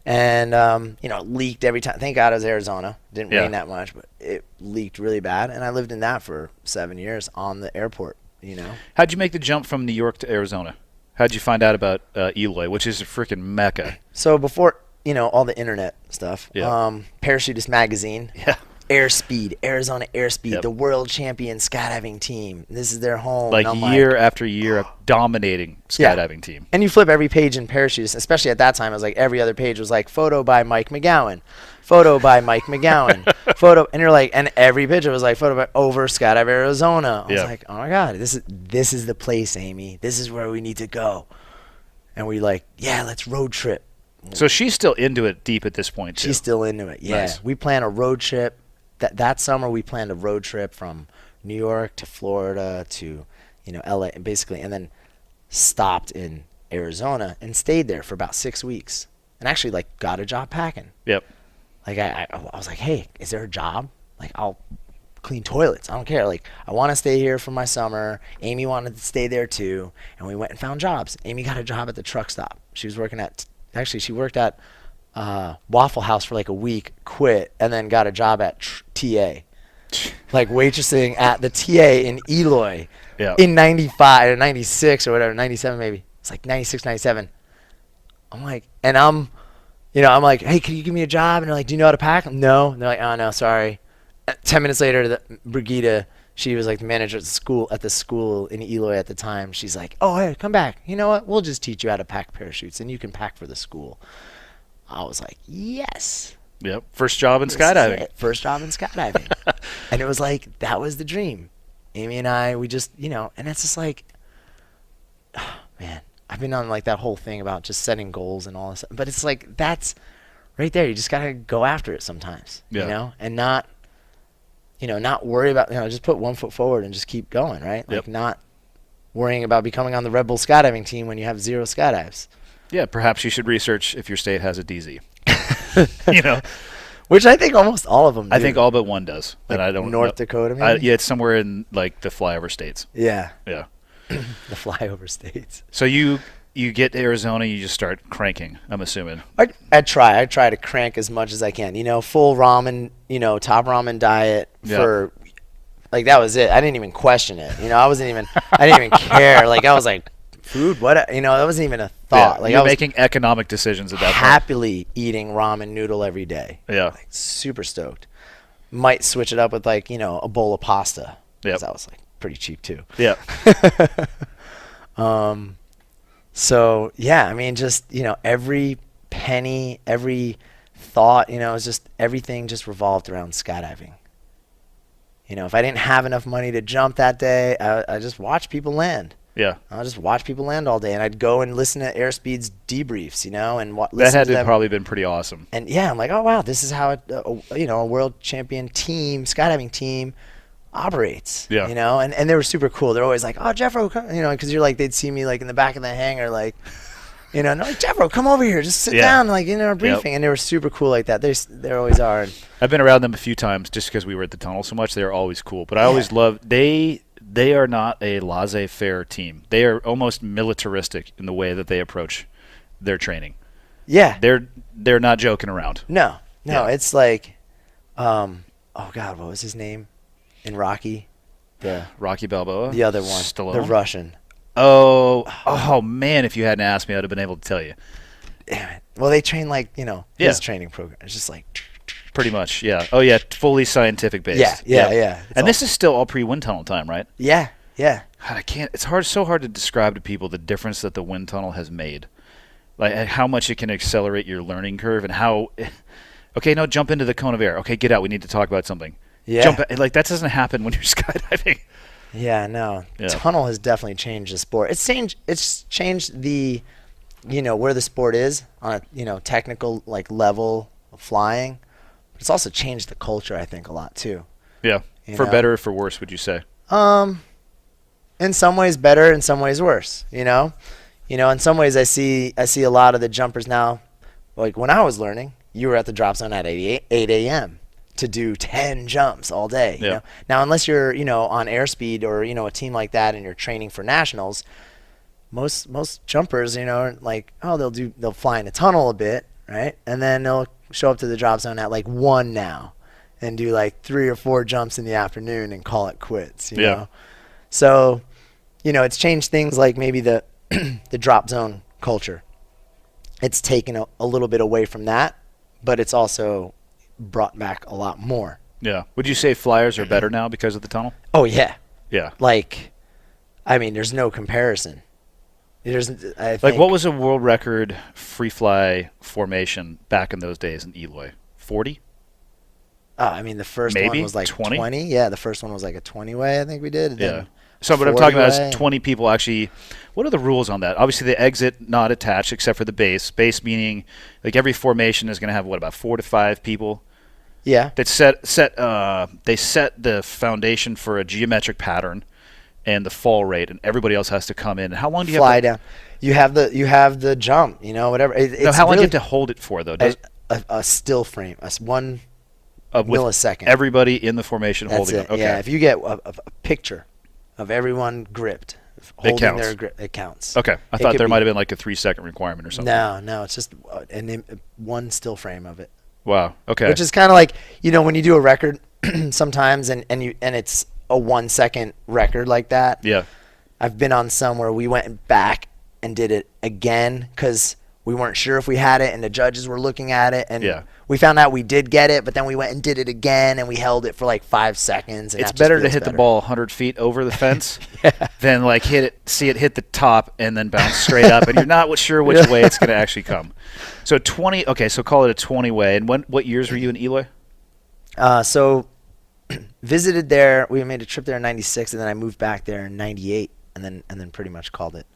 And it leaked every time. Thank God it was Arizona. Didn't Yeah. rain that much, but it leaked really bad. And I lived in that for 7 years on the airport. How'd you make the jump from New York to Arizona? How'd you find out about Eloy, which is a freaking mecca? So before all the internet stuff, Yeah. Parachutist Magazine, Yeah. Airspeed, Arizona Airspeed, Yep. the world champion skydiving team. This is their home. Like and I'm year after year, dominating skydiving team. And you flip every page in Parachutist, especially at that time. It was like every other page was like photo by Mike McGowan, photo by Mike McGowan, photo, and you're like, and every picture was like photo by over Skydive Arizona. I was like, oh my God, this is the place, Amy. This is where we need to go. And we like, yeah, let's road trip. So she's still into it deep at this point, too. She's still into it. Yeah. Nice. We plan a road trip. That summer we planned a road trip from New York to Florida to, LA, basically, and then stopped in Arizona and stayed there for about 6 weeks. And actually, like, got a job packing. Yep. Like, I was like, hey, is there a job? Like, I'll clean toilets. I don't care. Like, I want to stay here for my summer. Amy wanted to stay there too. And we went and found jobs. Amy got a job at the truck stop. She was working she worked at Waffle House for like a week, quit, and then got a job at TA. Like waitressing at the TA in Eloy in 95 or 96 or whatever, 97 maybe. It's like 96, 97. I'm like, and I'm like, hey, can you give me a job? And they're like, do you know how to pack? No. And they're like, oh, no, sorry. 10 minutes later, Brigida, she was like the manager at the school in Eloy at the time. She's like, oh, hey, come back. You know what? We'll just teach you how to pack parachutes, and you can pack for the school. I was like, yes. Yep. First job in skydiving. First job in skydiving. And it was like, that was the dream. Amy and I, we just, and it's just like, oh, man, I've been on like that whole thing about just setting goals and all this. But it's like, that's right there. You just got to go after it sometimes, and not worry about, just put 1 foot forward and just keep going, right? Like not worrying about becoming on the Red Bull skydiving team when you have 0 skydives. Yeah, perhaps you should research if your state has a DZ. Which I think almost all of them do. I think all but one does. Like and I don't North know. Dakota, maybe? Yeah, it's somewhere in like the flyover states. Yeah. Yeah. The flyover states. So you get to Arizona, you just start cranking, I'm assuming. I try to crank as much as I can. Full ramen, top ramen diet for like that was it. I didn't even question it. I didn't even care. Like I was like, food, what? That wasn't even a thought. Yeah, like you're I was making economic decisions at that happily eating ramen noodle every day. point. Yeah. Like super stoked. Might switch it up with like, a bowl of pasta. Yeah. That was like pretty cheap too. Yeah. So yeah, I mean, just every penny, every thought, it's just everything just revolved around skydiving. If I didn't have enough money to jump that day, I just watch people land. Yeah. I'll just watch people land all day, and I'd go and listen to Airspeed's debriefs, and That listen had to to them. probably been pretty awesome. And yeah, I'm like, oh wow, this is how a world champion team, skydiving team, operates. Yeah. And they were super cool. They're always like, oh Jeffro, come, because you're like, they'd see me like in the back of the hangar, like, and they're like, Jeffro, come over here, just sit down, like in our briefing. And they were super cool like that. They always are. And I've been around them a few times just because we were at the tunnel so much. They're always cool. But I always love they are not a laissez-faire team. They are almost militaristic in the way that they approach their training. yeah, They're not joking around. no, Yeah. it's like, oh God, what was his name in Rocky? Rocky Balboa? The other one, Stallone? the Russian. Oh man, if you hadn't asked me, I'd have been able to tell you. Damn it. Well, they train like, his training program. It's just like, Pretty much, yeah. Oh yeah, fully scientific based. yeah. And this is still all pre-wind tunnel time, right? yeah. God, I can't. It's so hard to describe to people the difference that the wind tunnel has made, like how much it can accelerate your learning curve, and how. Okay, no, jump into the cone of air. Okay, get out. We need to talk about something. Yeah. Jump like that doesn't happen when you're skydiving. Yeah, no. Yeah. Tunnel has definitely changed the sport. It's changed the, where the sport is on a, technical like level of flying. But it's also changed the culture, I think, a lot too. Yeah, for better or for worse, would you say? In some ways better, in some ways worse. In some ways I see a lot of the jumpers now. Like when I was learning, you were at the drop zone at 8 a.m. to do 10 jumps all day. Yeah. Now, unless you're on Airspeed or a team like that and you're training for nationals, most jumpers are like, oh, they'll fly in a tunnel a bit, right, and then they'll show up to the drop zone at like 1 now, and do like 3 or 4 jumps in the afternoon and call it quits. You know? So, it's changed things like maybe the the drop zone culture. It's taken a little bit away from that, but it's also brought back a lot more. Yeah. Would you say flyers are better now because of the tunnel? Oh yeah. Yeah. Like, I mean, there's no comparison. I Like, think, what was a world record free fly formation back in those days in Eloy? 40? I mean, the first Maybe one was like 20? Yeah, the first one was like a 20-way, I think we did. Yeah. Then So what I'm talking about 40-way. is 20 people actually. What are the rules on that? Obviously, the exit not attached except for the base. Base meaning like every formation is going to have what, about 4 to 5 people Yeah. that they set the foundation for a geometric pattern and the fall rate, and everybody else has to come in. And how long do you Fly have to, down. You have the jump, whatever. no, how long do you have to hold it for though? Does, a still frame, one with millisecond. everybody in the formation That's holding it. it. Okay. Yeah, if you get a picture of everyone gripped, holding counts. their grip, it counts. Okay. I It thought could there be- might have been like a 3-second requirement or something. No, it's just one still frame of it. Wow. Okay. Which is kind of like, when you do a record sometimes and it's a 1 second record like that. yeah. I've been on some where we went back and did it again because we weren't sure if we had it and the judges were looking at it and Yeah. we found out we did get it, but then we went and did it again and we held it for like 5 seconds. And It's that just better to feels hit the better. ball 100 feet over the fence than like see it hit the top and then bounce straight up, and you're not sure which way it's going to actually come. So 20. Okay, so call it a 20-way. And what years were you in Eloy? So visited there. We made a trip there in '96, and then I moved back there in '98, and then pretty much called it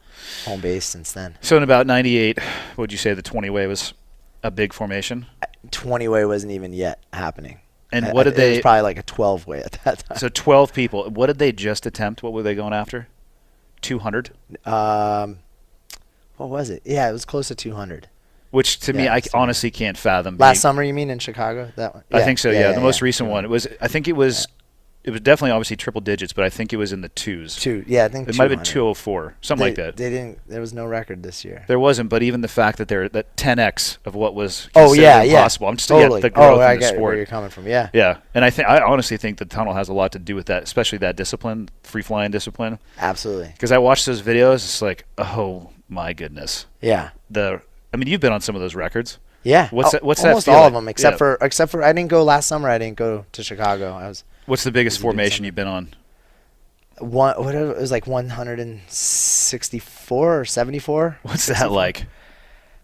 home base since then. So in about 98, would you say the 20-way was a big formation? 20-way wasn't even yet happening. And what did It they? was probably like a 12-way at that time. So 12 people. What did they just attempt? What were they going after? 200. What was it? Yeah, it was close to 200. which to me, I honestly can't fathom. Last summer, you mean, in Chicago? That one? I think so. Yeah, the most recent one. I think it was. It was definitely obviously triple digits, but I think it was in the twos. Yeah, I think it might have been 204, something like that. They didn't. There was no record this year. There wasn't, but even the fact that that 10x of what was impossible. I'm just totally. the growth in the I sport. get where you're coming from. Yeah. Yeah, and I honestly think the tunnel has a lot to do with that, especially that discipline, free flying discipline. Absolutely. Because I watched those videos, it's like, oh my goodness. Yeah. I mean, you've been on some of those records. Yeah. What's that almost feel all like? of them, except for I didn't go last summer. I didn't go to Chicago. What's the biggest formation you've been on? Whatever, it was like 164 or 74. What's that like?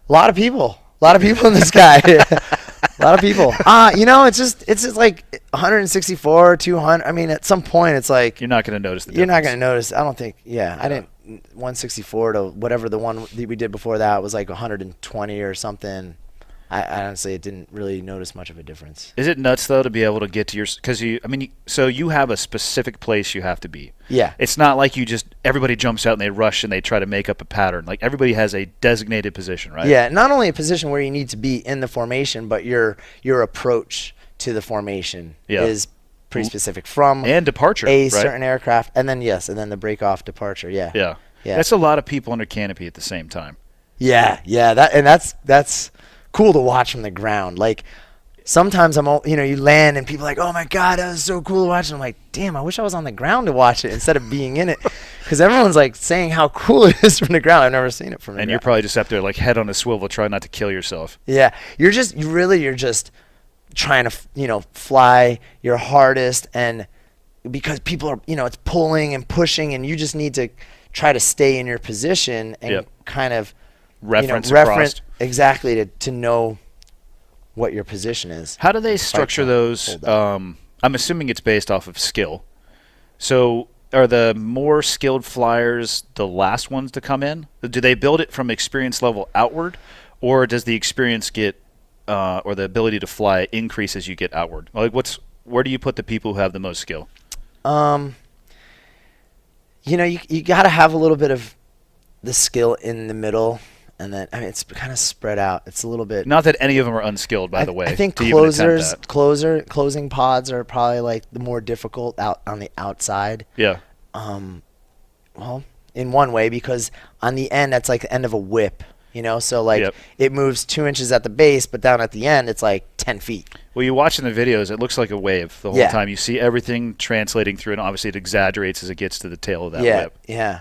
A lot of people in the sky. A lot of people. It's just like 164, 200. I mean, at some point, it's like you're not going to notice the difference. You're not going to notice. I don't think. Yeah, I didn't. 164 to whatever the one we did before that was like 120 or something. I honestly didn't really notice much of a difference. Is it nuts though to be able to get to so you have a specific place you have to be. Yeah. It's not like everybody jumps out and they rush and they try to make up a pattern. Like everybody has a designated position, right? Yeah, not only a position where you need to be in the formation, but your approach to the formation is pretty specific from and departure, a right? certain aircraft, and then the break off departure. Yeah. Yeah. That's a lot of people under canopy at the same time. Yeah, that's cool to watch from the ground. Like sometimes you land and people are like, oh my god, that was so cool to watch. And I'm like, damn, I wish I was on the ground to watch it instead of being in it, because everyone's like saying how cool it is from the ground. I've never seen it from the ground. And you're probably just up there like head on a swivel, trying not to kill yourself. Yeah, you're just trying to fly your hardest, and because people are it's pulling and pushing, and you just need to try to stay in your position and kind of reference exactly to know what your position is. How do they structure those? I'm assuming it's based off of skill. So are the more skilled flyers the last ones to come in? Do they build it from experience level outward, or does the experience get or the ability to fly increase as you get outward? Like where do you put the people who have the most skill? You got to have a little bit of the skill in the middle. And then it's kind of spread out. It's a little bit. Not that any of them are unskilled, by the way. I think closing pods are probably like the more difficult out on the outside. Yeah. Well, in one way, because on the end that's like the end of a whip. So like it moves 2 inches at the base, but down at the end it's like 10 feet. Well, you watch in the videos, it looks like a wave the whole time. You see everything translating through, and obviously it exaggerates as it gets to the tail of that whip. Yeah.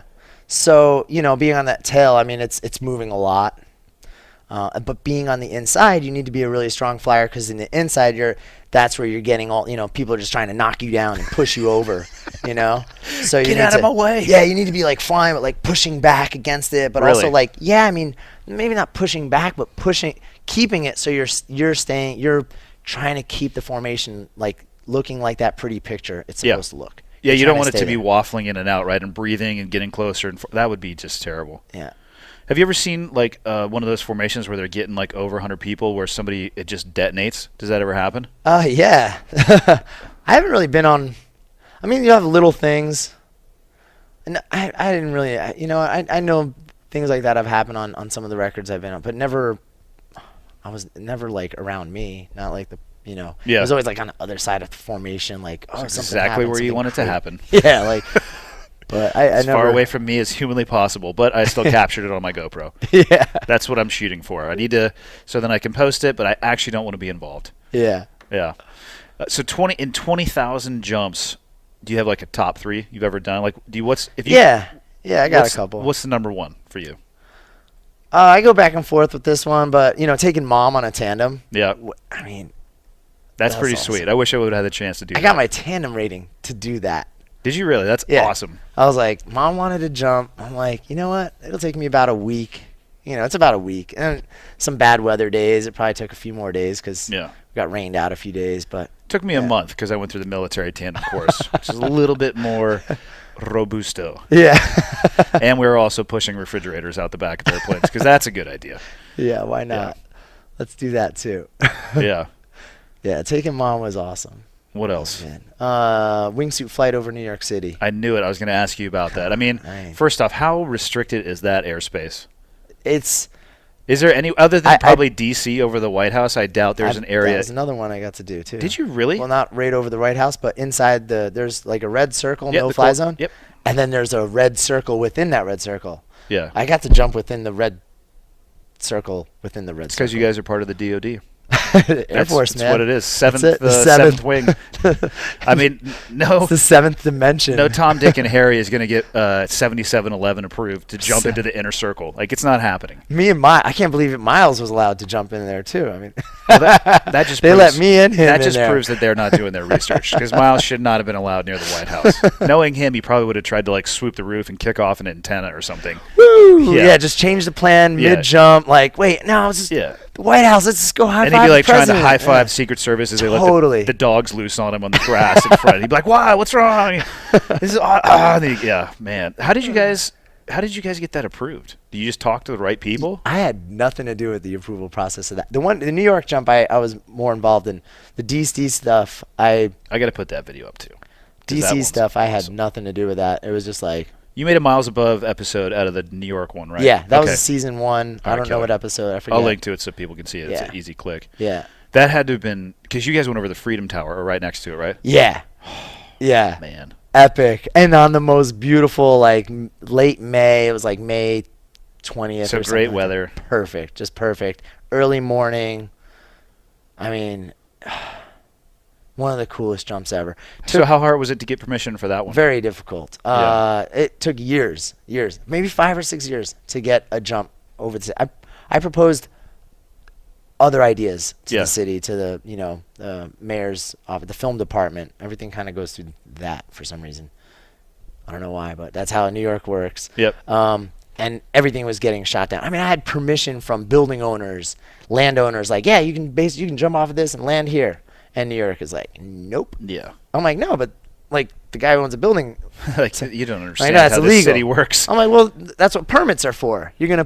So, being on that tail, I mean, it's moving a lot. But being on the inside, you need to be a really strong flyer, because in the inside, that's where you're getting all, people are just trying to knock you down and push you over, So Get out of my way. Yeah, you need to be like flying, but like pushing back against it, but also like, maybe not pushing back, but keeping it so you're trying to keep the formation like looking like that pretty picture it's supposed to look. Yeah, you don't want it to be waffling in and out, right, and breathing and getting closer. That would be just terrible. Yeah. Have you ever seen like one of those formations where they're getting like over 100 people, where it just detonates? Does that ever happen? Yeah. I haven't really been on. I mean, you have little things, and I didn't really. I know things like that have happened on some of the records I've been on, but never. I was never like around me, not like the. It was always like on the other side of the formation, like that's exactly where you want it to happen. Yeah, like. But as far away from me as humanly possible, but I still captured it on my GoPro. Yeah, that's what I'm shooting for. I need to, so then I can post it, but I actually don't want to be involved. Yeah. So 20,000 jumps. Do you have like a top 3 you've ever done? Like, Yeah, I got a couple. What's the number 1 for you? I go back and forth with this one, but taking mom on a tandem. Yeah. I mean. That's pretty awesome. Sweet. I wish I would have had the chance to do that. I got my tandem rating to do that. Did you really? That's awesome. I was like, Mom wanted to jump. I'm like, you know what? It'll take me about a week. It's about a week. And some bad weather days. It probably took a few more days because we got rained out a few days. But it took me a month because I went through the military tandem course, which is a little bit more robusto. Yeah. And we were also pushing refrigerators out the back of airplanes because that's a good idea. Yeah, why not? Yeah. Let's do that too. Yeah. Yeah, taking mom was awesome. What else? Wingsuit flight over New York City. I knew it. I was going to ask you about that. I mean, first off, how restricted is that airspace? It's Is there any other than probably DC over the White House? I doubt there's an area. There's another one I got to do too. Did you really? Well, not right over the White House, but inside there's like a red circle, no-fly zone. Yep. And then there's a red circle within that red circle. Yeah. I got to jump within the red circle within the red circle. Because you guys are part of the DoD. Air Force, that's man. what it is. Seventh wing. I mean, no. It's the seventh dimension. No Tom, Dick, and Harry is going to get 7711 approved to jump into the inner circle. Like, it's not happening. I can't believe it. Miles was allowed to jump in there too. I mean, well, that just they let me in. That just proves that they're not doing their research, because Miles should not have been allowed near the White House. Knowing him, he probably would have tried to like swoop the roof and kick off an antenna or something. Woo! Yeah, just change the plan mid jump. Like, wait, no, it's just the White House. Let's just go high five. And he'd be like the trying to high five Secret Service as they let the dogs loose on him on the grass in front. He'd be like, "Why? What's wrong? This is yeah, man. How did you guys get that approved? Do you just talk to the right people? I had nothing to do with the approval process of that. The New York jump, I was more involved in. The DC stuff, I got to put that video up too. DC stuff, I had nothing to do with that. It was just like, you made a Miles Above episode out of the New York one, right? Yeah, that was season 1. I don't know what episode. I forget. I'll link to it so people can see it. It's an easy click. Yeah. That had to have been, because you guys went over the Freedom Tower, or right next to it, right? Yeah. Yeah. Man. Epic. And on the most beautiful, like, late May. It was like May 20th. So great weather. Perfect. Just perfect. Early morning. I mean, one of the coolest jumps ever. So how hard was it to get permission for that one? Very difficult. It took years, maybe 5 or 6 years to get a jump over the city. I proposed other ideas to the city, to the mayor's office, the film department. Everything kind of goes through that for some reason. I don't know why, but that's how New York works. Yep. And everything was getting shot down. I mean, I had permission from building owners, landowners, like, yeah, you can jump off of this and land here. And New York is like, nope. Yeah. I'm like, no, but like the guy who owns a building, like, you don't understand how the city works. I'm like, well, that's what permits are for. You're gonna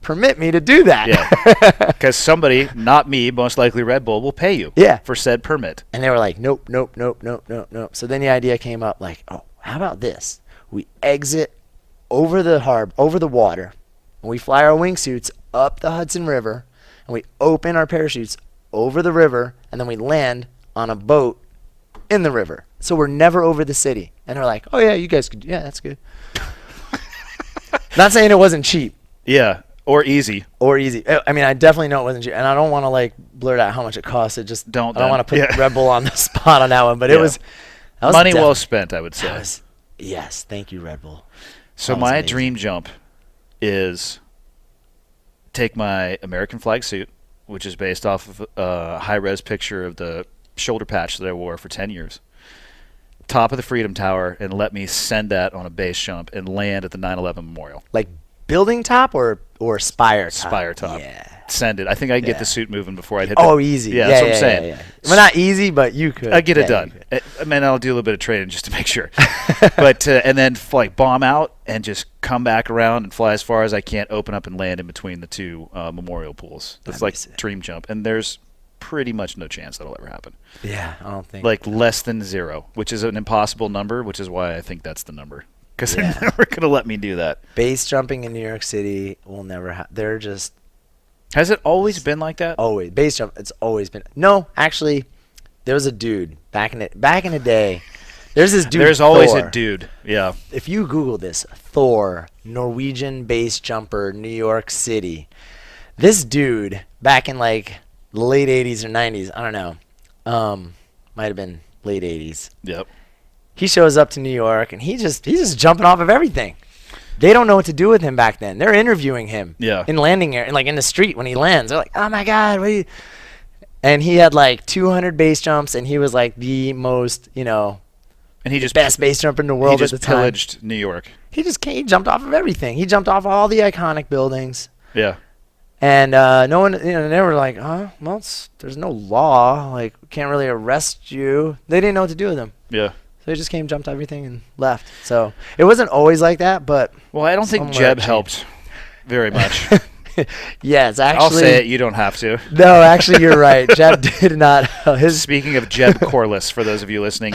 permit me to do that. Yeah. Because somebody, not me, most likely Red Bull, will pay you. Yeah. For said permit. And they were like, nope. So then the idea came up, like, oh, how about this? We exit over the water, and we fly our wingsuits up the Hudson River, and we open our parachutes over the river, and then we land on a boat in the river. So we're never over the city. And they're like, oh, yeah, you guys could. Yeah, that's good. Not saying it wasn't cheap. Yeah, or easy. I mean, I definitely know it wasn't cheap. And I don't want to, like, blurt out how much it costs. I don't want to put Red Bull on the spot on that one. But that was money well spent, I would say. Yes, thank you, Red Bull. So my dream jump is take my American flag suit, which is based off of a high-res picture of the shoulder patch that I wore for 10 years, top of the Freedom Tower, and let me send that on a base jump and land at the 9/11 Memorial. Like building top or spire top? Spire top. Yeah. Send it. I think I can get the suit moving before I'd hit easy. Yeah, that's what I'm saying. Yeah. Well, not easy, but you could. I get it done. I mean, I'll do a little bit of training just to make sure. But and then like bomb out and just come back around and fly as far as I can, open up and land in between the two memorial pools. That's like dream jump. And there's pretty much no chance that'll ever happen. Yeah, I don't think. Like less than 0, which is an impossible number, which is why I think that's the number. Because they're never going to let me do that. Base jumping in New York City will never they're just... Has it always been like that? Always. Base jump, it's always been... No, actually, there was a dude back in the day. There's this dude, There's always a dude, yeah. If you Google this, Thor, Norwegian base jumper, New York City. This dude, back in like the late 80s or 90s, I don't know. Might have been late 80s. Yep. He shows up to New York, and he's just jumping off of everything. They don't know what to do with him back then. They're interviewing him in landing area, like in the street when he lands. They're like, "Oh my God!" And he had like 200 base jumps, and he was like the most, and he just best base jumper in the world at the time. He just pillaged New York. He jumped off of everything. He jumped off all the iconic buildings. Yeah. And no one, they were like, "Huh? Well, there's no law. Like, we can't really arrest you." They didn't know what to do with him. Yeah. So he just came, jumped everything, and left. So it wasn't always like that, but... Well, I don't think Jeb helped very much. Yes, actually... I'll say it. You don't have to. No, actually, you're right. Jeb did not... Speaking of Jeb Corliss, for those of you listening,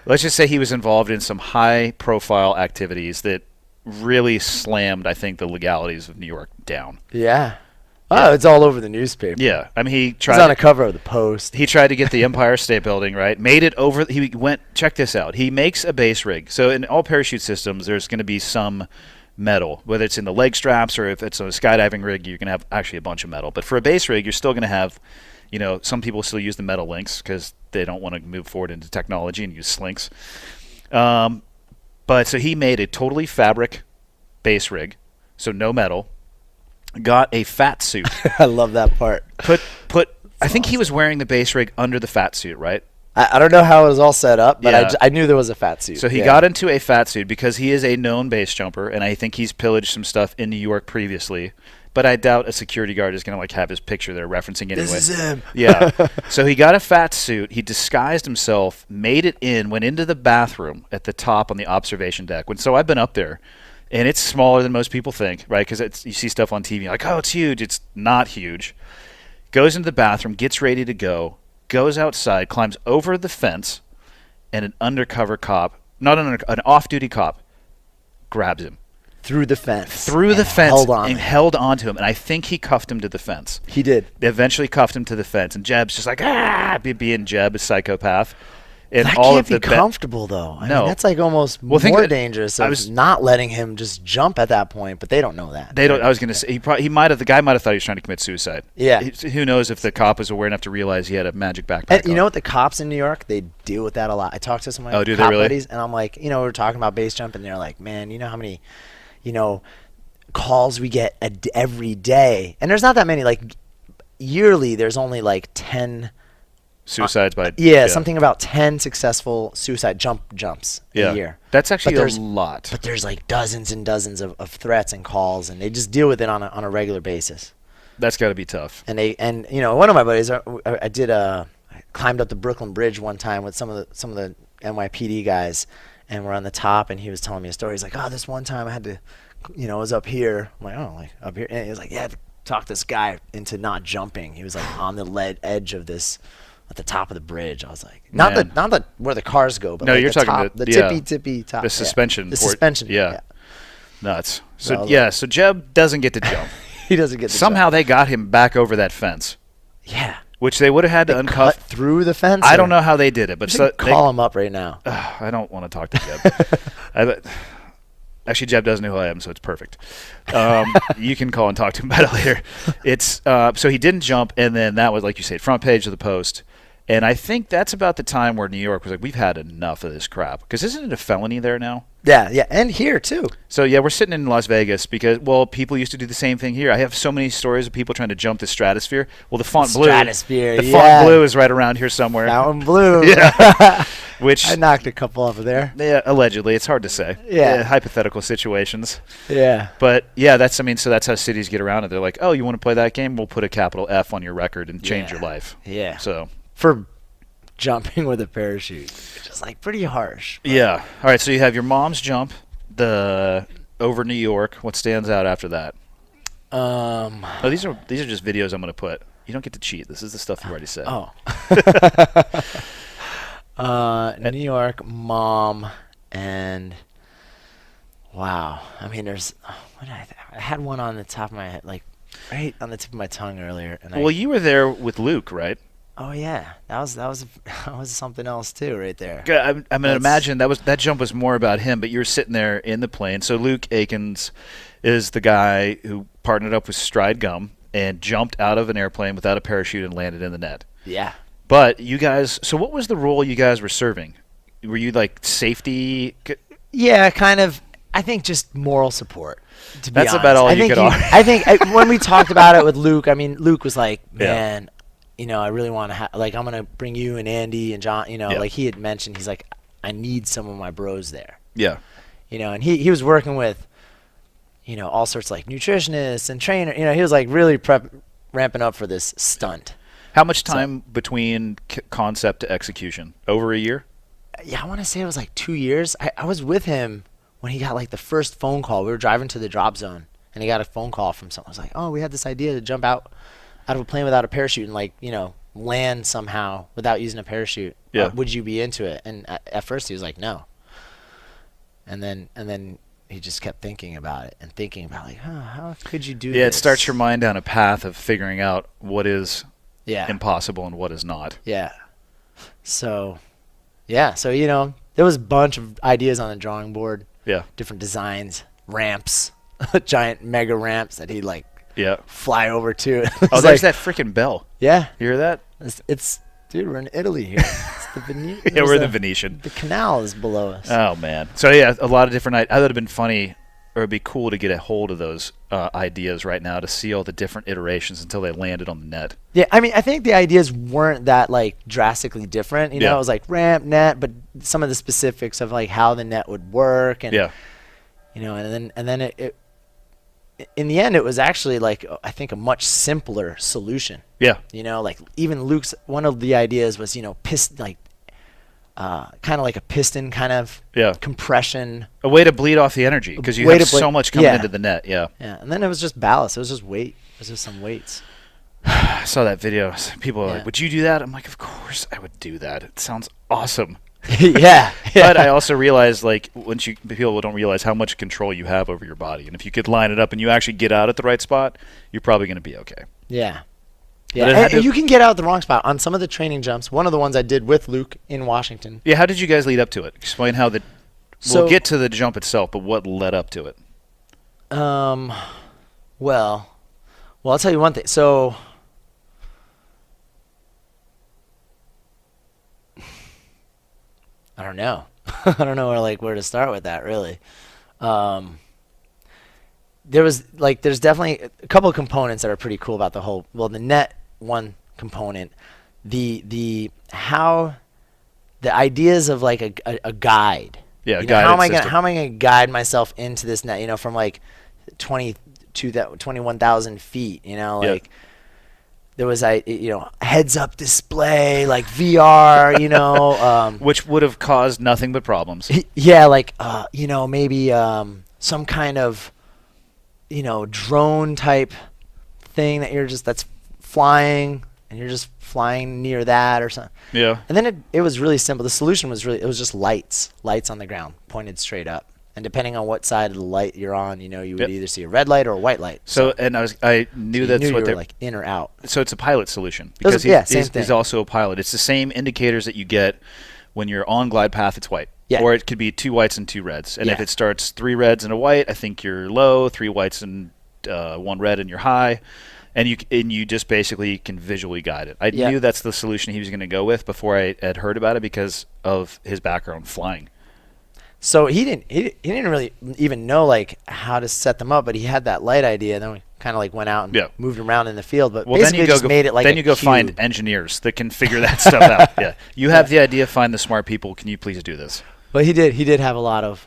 let's just say he was involved in some high-profile activities that really slammed, I think, the legalities of New York down. Yeah. Oh, it's all over the newspaper. Yeah, I mean, It's on the cover of the Post. He tried to get the Empire State Building, right? Made it over. He went. Check this out. He makes a base rig. So in all parachute systems, there's going to be some metal, whether it's in the leg straps or if it's a skydiving rig, you're going to have actually a bunch of metal. But for a base rig, you're still going to have, some people still use the metal links because they don't want to move forward into technology and use slinks. But so he made a totally fabric base rig, so no metal. Got a fat suit. I love that part. I think he was wearing the base rig under the fat suit, right? I don't know how it was all set up, but Yeah. I knew there was a fat suit. So he got into a fat suit because he is a known base jumper, and I think he's pillaged some stuff in New York previously. But I doubt a security guard is going to have his picture there referencing anyway. This is him. Yeah. So he got a fat suit. He disguised himself, made it went into the bathroom at the top on the observation deck. So I've been up there. And it's smaller than most people think, right? Because you see stuff on TV, like, oh, it's huge. It's not huge. Goes into the bathroom, gets ready to go, goes outside, climbs over the fence, and an undercover cop, an off-duty cop, grabs him. Through the fence. Held onto him. And I think he cuffed him to the fence. He did. They eventually cuffed him to the fence. And Jeb's just like, being Jeb, a psychopath. And that all can't of be comfortable, though. I mean, that's almost more dangerous. Not letting him just jump at that point, but they don't know that. They don't. I was going to say the guy might have thought he was trying to commit suicide. Yeah. Who knows if the cop was aware enough to realize he had a magic backpack. And you know what? The cops in New York, they deal with that a lot. I talked to some of my cop buddies, and I'm like, we were talking about base jump, and they're like, man, you know how many, calls we get every day, and there's not that many. Like yearly, there's only like 10. Suicides by something about 10 successful suicide jumps a year. That's actually a lot. But there's like dozens and dozens of threats and calls, and they just deal with it on a regular basis. That's got to be tough. And one of my buddies, I climbed up the Brooklyn Bridge one time with some of the NYPD guys, and we're on the top, and he was telling me a story. He's like, oh, this one time I had to, I was up here. I'm like, oh, like up here, and he was like, yeah, I had to talk this guy into not jumping. He was like on the edge of this. At the top of the bridge, I was like, not the where the cars go, but no, you're the talking top, the tippy top, the suspension, the suspension, yeah. Nuts. So so Jeb doesn't get to jump. He doesn't get to somehow jump. They got him back over that fence. Yeah, which they would have had to uncuff through the fence. I don't know how they did it, but call him up right now. I don't want to talk to Jeb. Actually, Jeb doesn't know who I am, so it's perfect. You can call and talk to him about it later. It's so he didn't jump, and then that was, like you said, front page of the Post. And I think that's about the time where New York was like, we've had enough of this crap. Because isn't it a felony there now? Yeah, and here too. So, we're sitting in Las Vegas because, people used to do the same thing here. I have so many stories of people trying to jump the stratosphere. Well, the font blue is right around here somewhere. Mountain blue. Yeah. Which I knocked a couple off of there. Yeah, allegedly. It's hard to say. Yeah. Hypothetical situations. Yeah. But, so that's how cities get around it. They're like, oh, you want to play that game? We'll put a capital F on your record and change your life. Yeah. So... for jumping with a parachute, it's just like pretty harsh. Yeah. All right. So you have your mom's jump, over New York. What stands out after that? These are just videos I'm going to put. You don't get to cheat. This is the stuff you already said. Oh. New York, mom, and wow. I mean, there's. I had one on the top of my head, like right on the tip of my tongue earlier. And you were there with Luke, right? Oh yeah, that was something else too, right there. I'm gonna imagine that jump was more about him, but you're sitting there in the plane. So Luke Akins is the guy who partnered up with Stride Gum and jumped out of an airplane without a parachute and landed in the net. Yeah. But you guys, so what was the role you guys were serving? Were you like safety? Yeah, kind of. I think just moral support. To be honest. About all you could offer. I think when we talked about it with Luke, I mean, Luke was like, man. I really want to I'm going to bring you and Andy and John, like he had mentioned, he's like, I need some of my bros there. Yeah. And he was working with, all sorts of like nutritionists and trainer, he was like really ramping up for this stunt. How much time between concept to execution? Over a year? Yeah, I want to say it was like 2 years. I was with him when he got like the first phone call. We were driving to the drop zone and he got a phone call from someone. I was like, oh, we had this idea to jump out of a plane without a parachute and land somehow without using a parachute. Would you be into it? And at first he was like, no. And then he just kept thinking about it and thinking about like, how could you do Yeah, this? it starts your mind down a path of figuring out what is yeah. impossible and what is not. Yeah. So, yeah. So, you know, there was a bunch of ideas on the drawing board. Yeah. Different designs, ramps, giant mega ramps that he'd like Yeah. fly over to. Oh, there's that freaking bell. Yeah. You hear that? It's dude, we're in Italy here. It's the Yeah, we're in the Venetian. The canal is below us. Oh, man. So, yeah, a lot of different ideas. That would have been funny, or it'd be cool to get a hold of those ideas right now to see all the different iterations until they landed on the net. Yeah, I mean, I think the ideas weren't that like drastically different. You know, Yeah. it was like ramp, net, but some of the specifics of like how the net would work, and Yeah. you know, and then it in the end, it was actually like I think a much simpler solution. Yeah. You know, like even Luke's one of the ideas was, you know, kind of like a piston kind of Yeah. compression. A way to bleed off the energy because you Way have to bleed- so much coming yeah. into the net. Yeah. Yeah, and then it was just ballast. It was just weight. It was just some weights. I saw that video. People are Yeah. like, would you do that? I'm like, of course I would do that. It sounds awesome. yeah. But I also realized, like, people don't realize how much control you have over your body. And if you could line it up and you actually get out at the right spot, you're probably going to be okay. Yeah. But Yeah, it had and to- you can get out the wrong spot on some of the training jumps. One of the ones I did with Luke in Washington. Yeah, how did you guys lead up to it? Explain how we'll So- get to the jump itself, but what led up to it? Well, I'll tell you one thing. So, I don't know. I don't know where to start with that really. There's definitely a couple of components that are pretty cool about the net one component, the ideas of like a guide. Yeah, You know, guided how am I system. gonna guide myself into this net? You know, from like 21,000 feet. You know, Yeah. like there was heads up display, like VR. You know, Which would have caused nothing but problems. yeah, like maybe some kind of drone type thing that's flying, and you're just flying near that or something. Yeah. And then it was really simple. The solution was just lights on the ground pointed straight up. And depending on what side of the light you're on, you would Yep. either see a red light or a white light. So, and I knew that's you what were they're like in or out. So it's a pilot solution It was- because yeah, same he's thing. also a pilot. It's the same indicators that you get when you're on glide path. It's white, Yeah. or it could be 2 whites and 2 reds. And if Yeah. it starts 3 reds and a white, I think you're low. 3 whites and 1 red, and you're high. And you just basically can visually guide it. I Yeah. knew that's the solution he was going to go with before I had heard about it because of his background flying. So he didn't really even know like how to set them up, but he had that light idea. And then we kind of like went out and Yeah. moved around in the field. But Well, then basically you go just made it like then a you go find cube. engineers that can figure that stuff out. Yeah, you have the idea. Find the smart people. Can you please do this? But he did have a lot of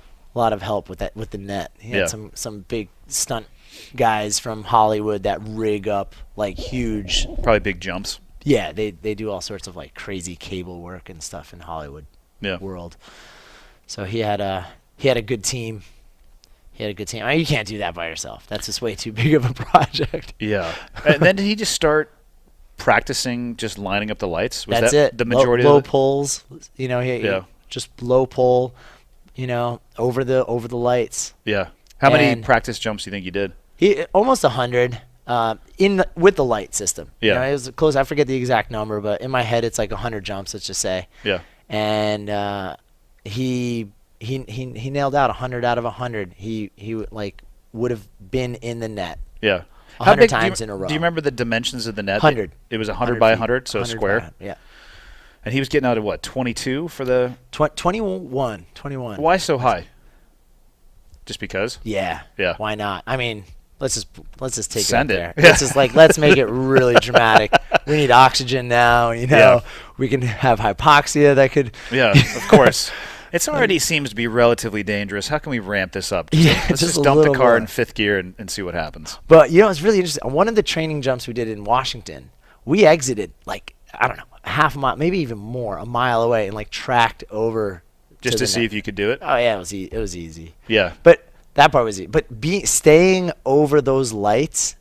help with the net. He had Yeah. some big stunt guys from Hollywood that rig up like huge. Probably big jumps. Yeah, they do all sorts of like crazy cable work and stuff in Hollywood Yeah. world. So he had a good team. I mean, you can't do that by yourself. That's just way too big of a project. Yeah. And then did he just start practicing just lining up the lights? Was That's that it. the majority low of it? pulls. He Yeah. just low pull. Over the lights. Yeah. How many And- practice jumps do you think you did? He almost 100 with the light system. Yeah. It was close. I forget the exact number, but in my head it's like 100 jumps. Let's just say. Yeah. And he nailed out 100 out of 100. He would have been in the net Yeah. 100 times in a row. Do you remember the dimensions of the net? 100. It was 100 by 100, so 100 square. by 100, yeah. And he was getting out of what, 22 for the... 21. Why so high? Just because? Yeah. Yeah. Why not? I mean, let's just take Send it it. up there. Let's just let's make it really dramatic. We need oxygen now. Yeah. We can have hypoxia that could. Yeah, of course. It already seems to be relatively dangerous. How can we ramp this up? Let's just just a dump the little car more. in 5th gear and see what happens. But it's really interesting. On one of the training jumps we did in Washington, we exited like I don't know, half a mile, maybe even more, a mile away, and like tracked over Just to the see net. if you could do it? Oh yeah, it was easy. Yeah. But that part was easy. But staying over those lights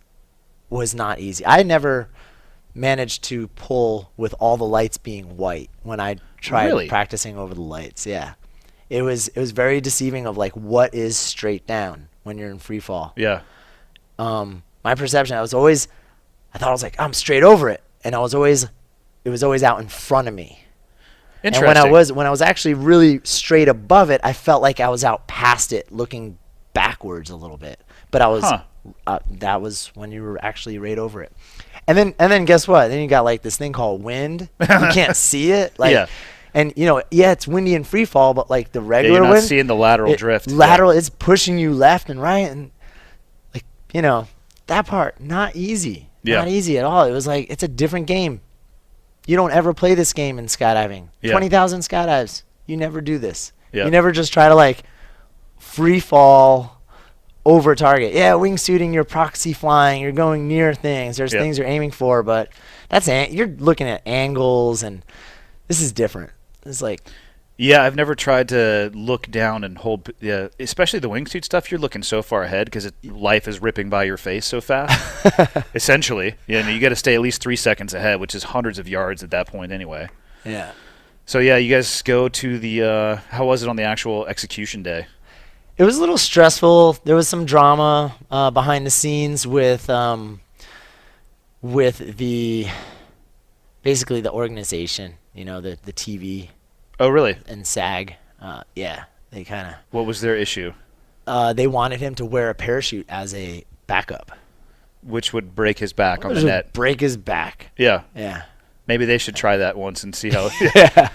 was not easy. I never managed to pull with all the lights being white when I tried Really? practicing over the lights. Yeah. it was very deceiving of like what is straight down when you're in free fall. Yeah. My perception, I thought I was like, I'm straight over it, and it was always out in front of me. Interesting. And when I was actually really straight above it, I felt like I was out past it, looking backwards a little bit. But I was that was when you were actually right over it. And then guess what? Then you got like this thing called wind. You can't see it. Like, yeah. And it's windy and free fall, but like the regular you're not wind, seeing the lateral drift. It's pushing you left and right, and like that part not easy. Yeah. Not easy at all. It was like it's a different game. You don't ever play this game in skydiving. Yeah. 20,000 skydives. You never do this. Yeah. You never just try to like free fall over target. Yeah, wingsuiting, you're proxy flying, you're going near things. There's things you're aiming for, but you're looking at angles, and this is different. It's like, yeah, I've never tried to look down and hold. Yeah, especially the wingsuit stuff. You're looking so far ahead because life is ripping by your face so fast. Essentially, you got to stay at least 3 seconds ahead, which is hundreds of yards at that point anyway. Yeah. So yeah, you guys go to the. How was it on the actual execution day? It was a little stressful. There was some drama behind the scenes with basically the organization. The TV. Oh, really? And SAG. Yeah, they kind of. What was their issue? They wanted him to wear a parachute as a backup, which would break his back on the net. Break his back. Yeah. Yeah. Maybe they should try that once and see how. Yeah.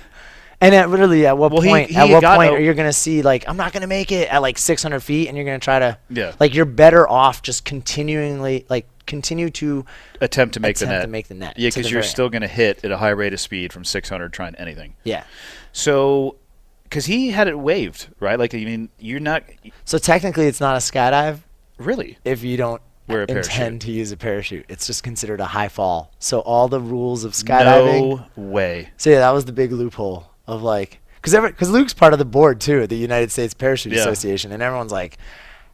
And at what point? At what point are you gonna see like I'm not gonna make it at like 600 feet, and you're gonna try to? Yeah. Like you're better off just continue to attempt to make the net. Yeah, because you're still gonna hit at a high rate of speed from 600 trying anything. Yeah. So, because he had it waived, right? Like, you're not. So technically, it's not a skydive. Really? If you don't intend to use a parachute, it's just considered a high fall. So all the rules of skydiving. No way. So yeah, that was the big loophole of like, because Luke's part of the board too, the United States Parachute Association, and everyone's like,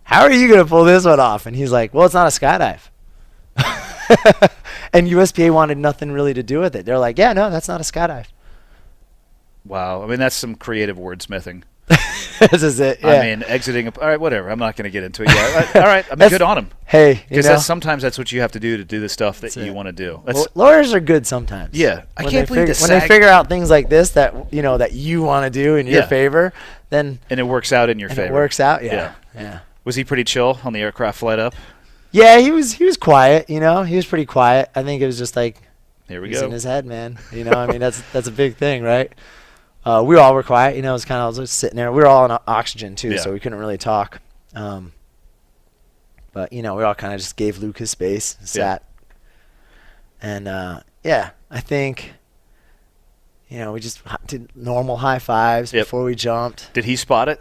"How are you gonna pull this one off?" And he's like, "Well, it's not a skydive." And USPA wanted nothing really to do with it. They're like, "Yeah, no, that's not a skydive." Wow. That's some creative wordsmithing. This is it. Yeah. Exiting. All right, whatever. I'm not going to get into it yet. All right. Good on him. Hey, because sometimes that's what you have to do to do the stuff that you want to do. Lawyers are good sometimes. Yeah, I can't believe this. When they figure out things like this that you want to do in your favor, then and it works out in your favor. It works out. Yeah. Was he pretty chill on the aircraft flight up? Yeah, he was quiet. He was pretty quiet. I think it was just like, here we he's go. in his head, man. That's a big thing, right? We all were quiet. It was kind of just sitting there. We were all on oxygen too, so we couldn't really talk. But we all kind of just gave Luke his space, sat, and I think we just did normal high fives before we jumped. Did he spot it?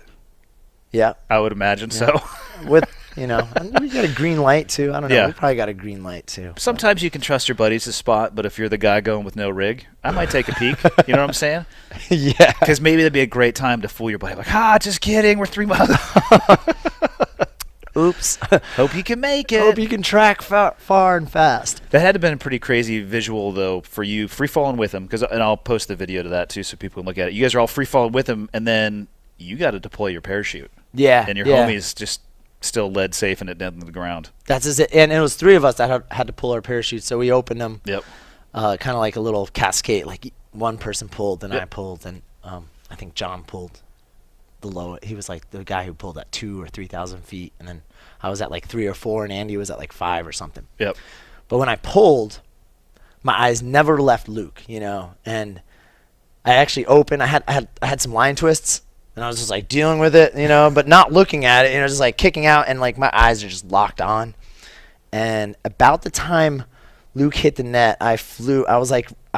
Yeah, I would imagine so. With we got a green light too. I don't know. Yeah. We probably got a green light too. Sometimes you can trust your buddies to spot, but if you're the guy going with no rig, I might take a peek. You know what I'm saying? Yeah. Because maybe that'd be a great time to fool your buddy. Like, just kidding. We're 3 miles. Oops. Hope you can make it. Hope you can track far and fast. That had to have been a pretty crazy visual, though, for you free falling with him. And I'll post the video to that, too, so people can look at it. You guys are all free falling with him, and then you got to deploy your parachute. Yeah. And your homie's just still lead safe and it down to the ground. That's it. And it was 3 of us that had to pull our parachutes, so we opened them. Yep. Kind of like a little cascade. Like one person pulled, then I pulled, and I think John pulled the low. He was like the guy who pulled at 2,000 or 3,000 feet, and then I was at like 3 or 4, and Andy was at like 5 or something. Yep. But when I pulled, my eyes never left Luke, and I actually opened. I had some line twists. And I was just like dealing with it, but not looking at it, just like kicking out, and like my eyes are just locked on. And about the time Luke hit the net, I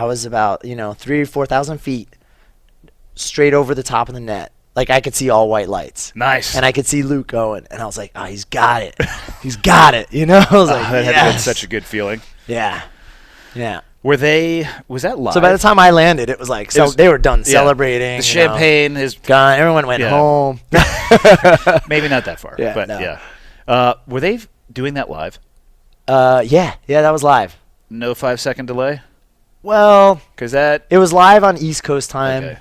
was about 3,000 or 4,000 feet straight over the top of the net. Like I could see all white lights. Nice. And I could see Luke going, and I was like, oh, he's got it. He's got it. I was like, that had been such a good feeling. Yeah. Yeah. Was that live? So by the time I landed, it was like, they were done celebrating. The champagne is gone. Everyone went home. Maybe not that far. Yeah, but no. yeah. Were they doing that live? Yeah, that was live. No 5-second delay? Well, because it was live on East Coast time. Okay.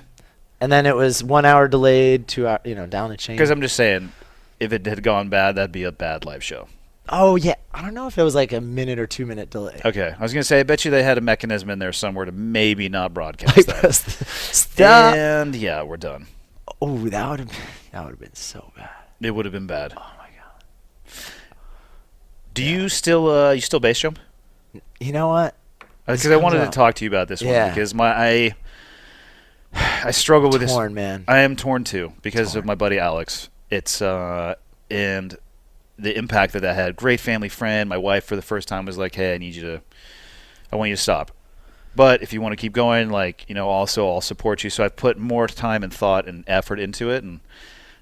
And then it was 1 hour delayed, 2 hour, down the chain. Because I'm just saying, if it had gone bad, that'd be a bad live show. Oh, yeah. I don't know if it was like a minute or 2 minute delay. Okay. I was going to say, I bet you they had a mechanism in there somewhere to maybe not broadcast that. Stop. And, yeah, we're done. Oh, that would have been so bad. It would have been bad. Oh, my God. Do you still base jump? You know what? Because I wanted to talk to you about this one because I struggle with this. Torn, man. I am torn too because of my buddy Alex. It's and the impact that had. Great family friend. My wife for the first time was like, "Hey, I want you to stop." But if you want to keep going, also I'll support you. So I've put more time and thought and effort into it, and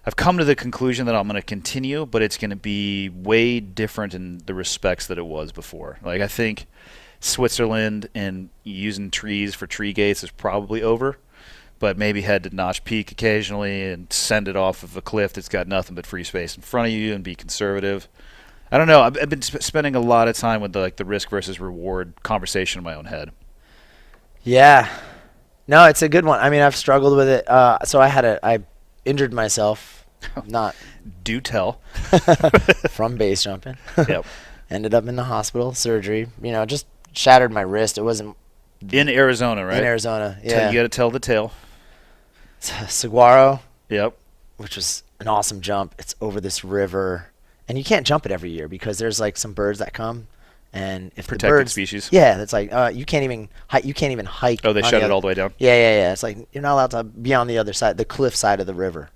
I've come to the conclusion that I'm going to continue, but it's going to be way different in the respects that it was before. Like I think Switzerland and using trees for tree gates is probably over, but maybe head to Notch Peak occasionally and send it off of a cliff that's got nothing but free space in front of you and be conservative. I don't know. I've been spending a lot of time with the risk versus reward conversation in my own head. Yeah. No, it's a good one. I mean, I've struggled with it. So I injured myself. Not Do tell. from base jumping. Yep. Ended up in the hospital, surgery. Just shattered my wrist. It wasn't In Arizona, right? in Arizona. Yeah. You got to tell the tale. Saguaro, Yep. which was an awesome jump. It's over this river, and you can't jump it every year because there's like some birds that come, and if Protected the birds, species. yeah, it's like you can't even hike. You can't even hike. Oh, they on shut the it all the way down. Yeah. It's like you're not allowed to be on the other side, the cliff side of the river.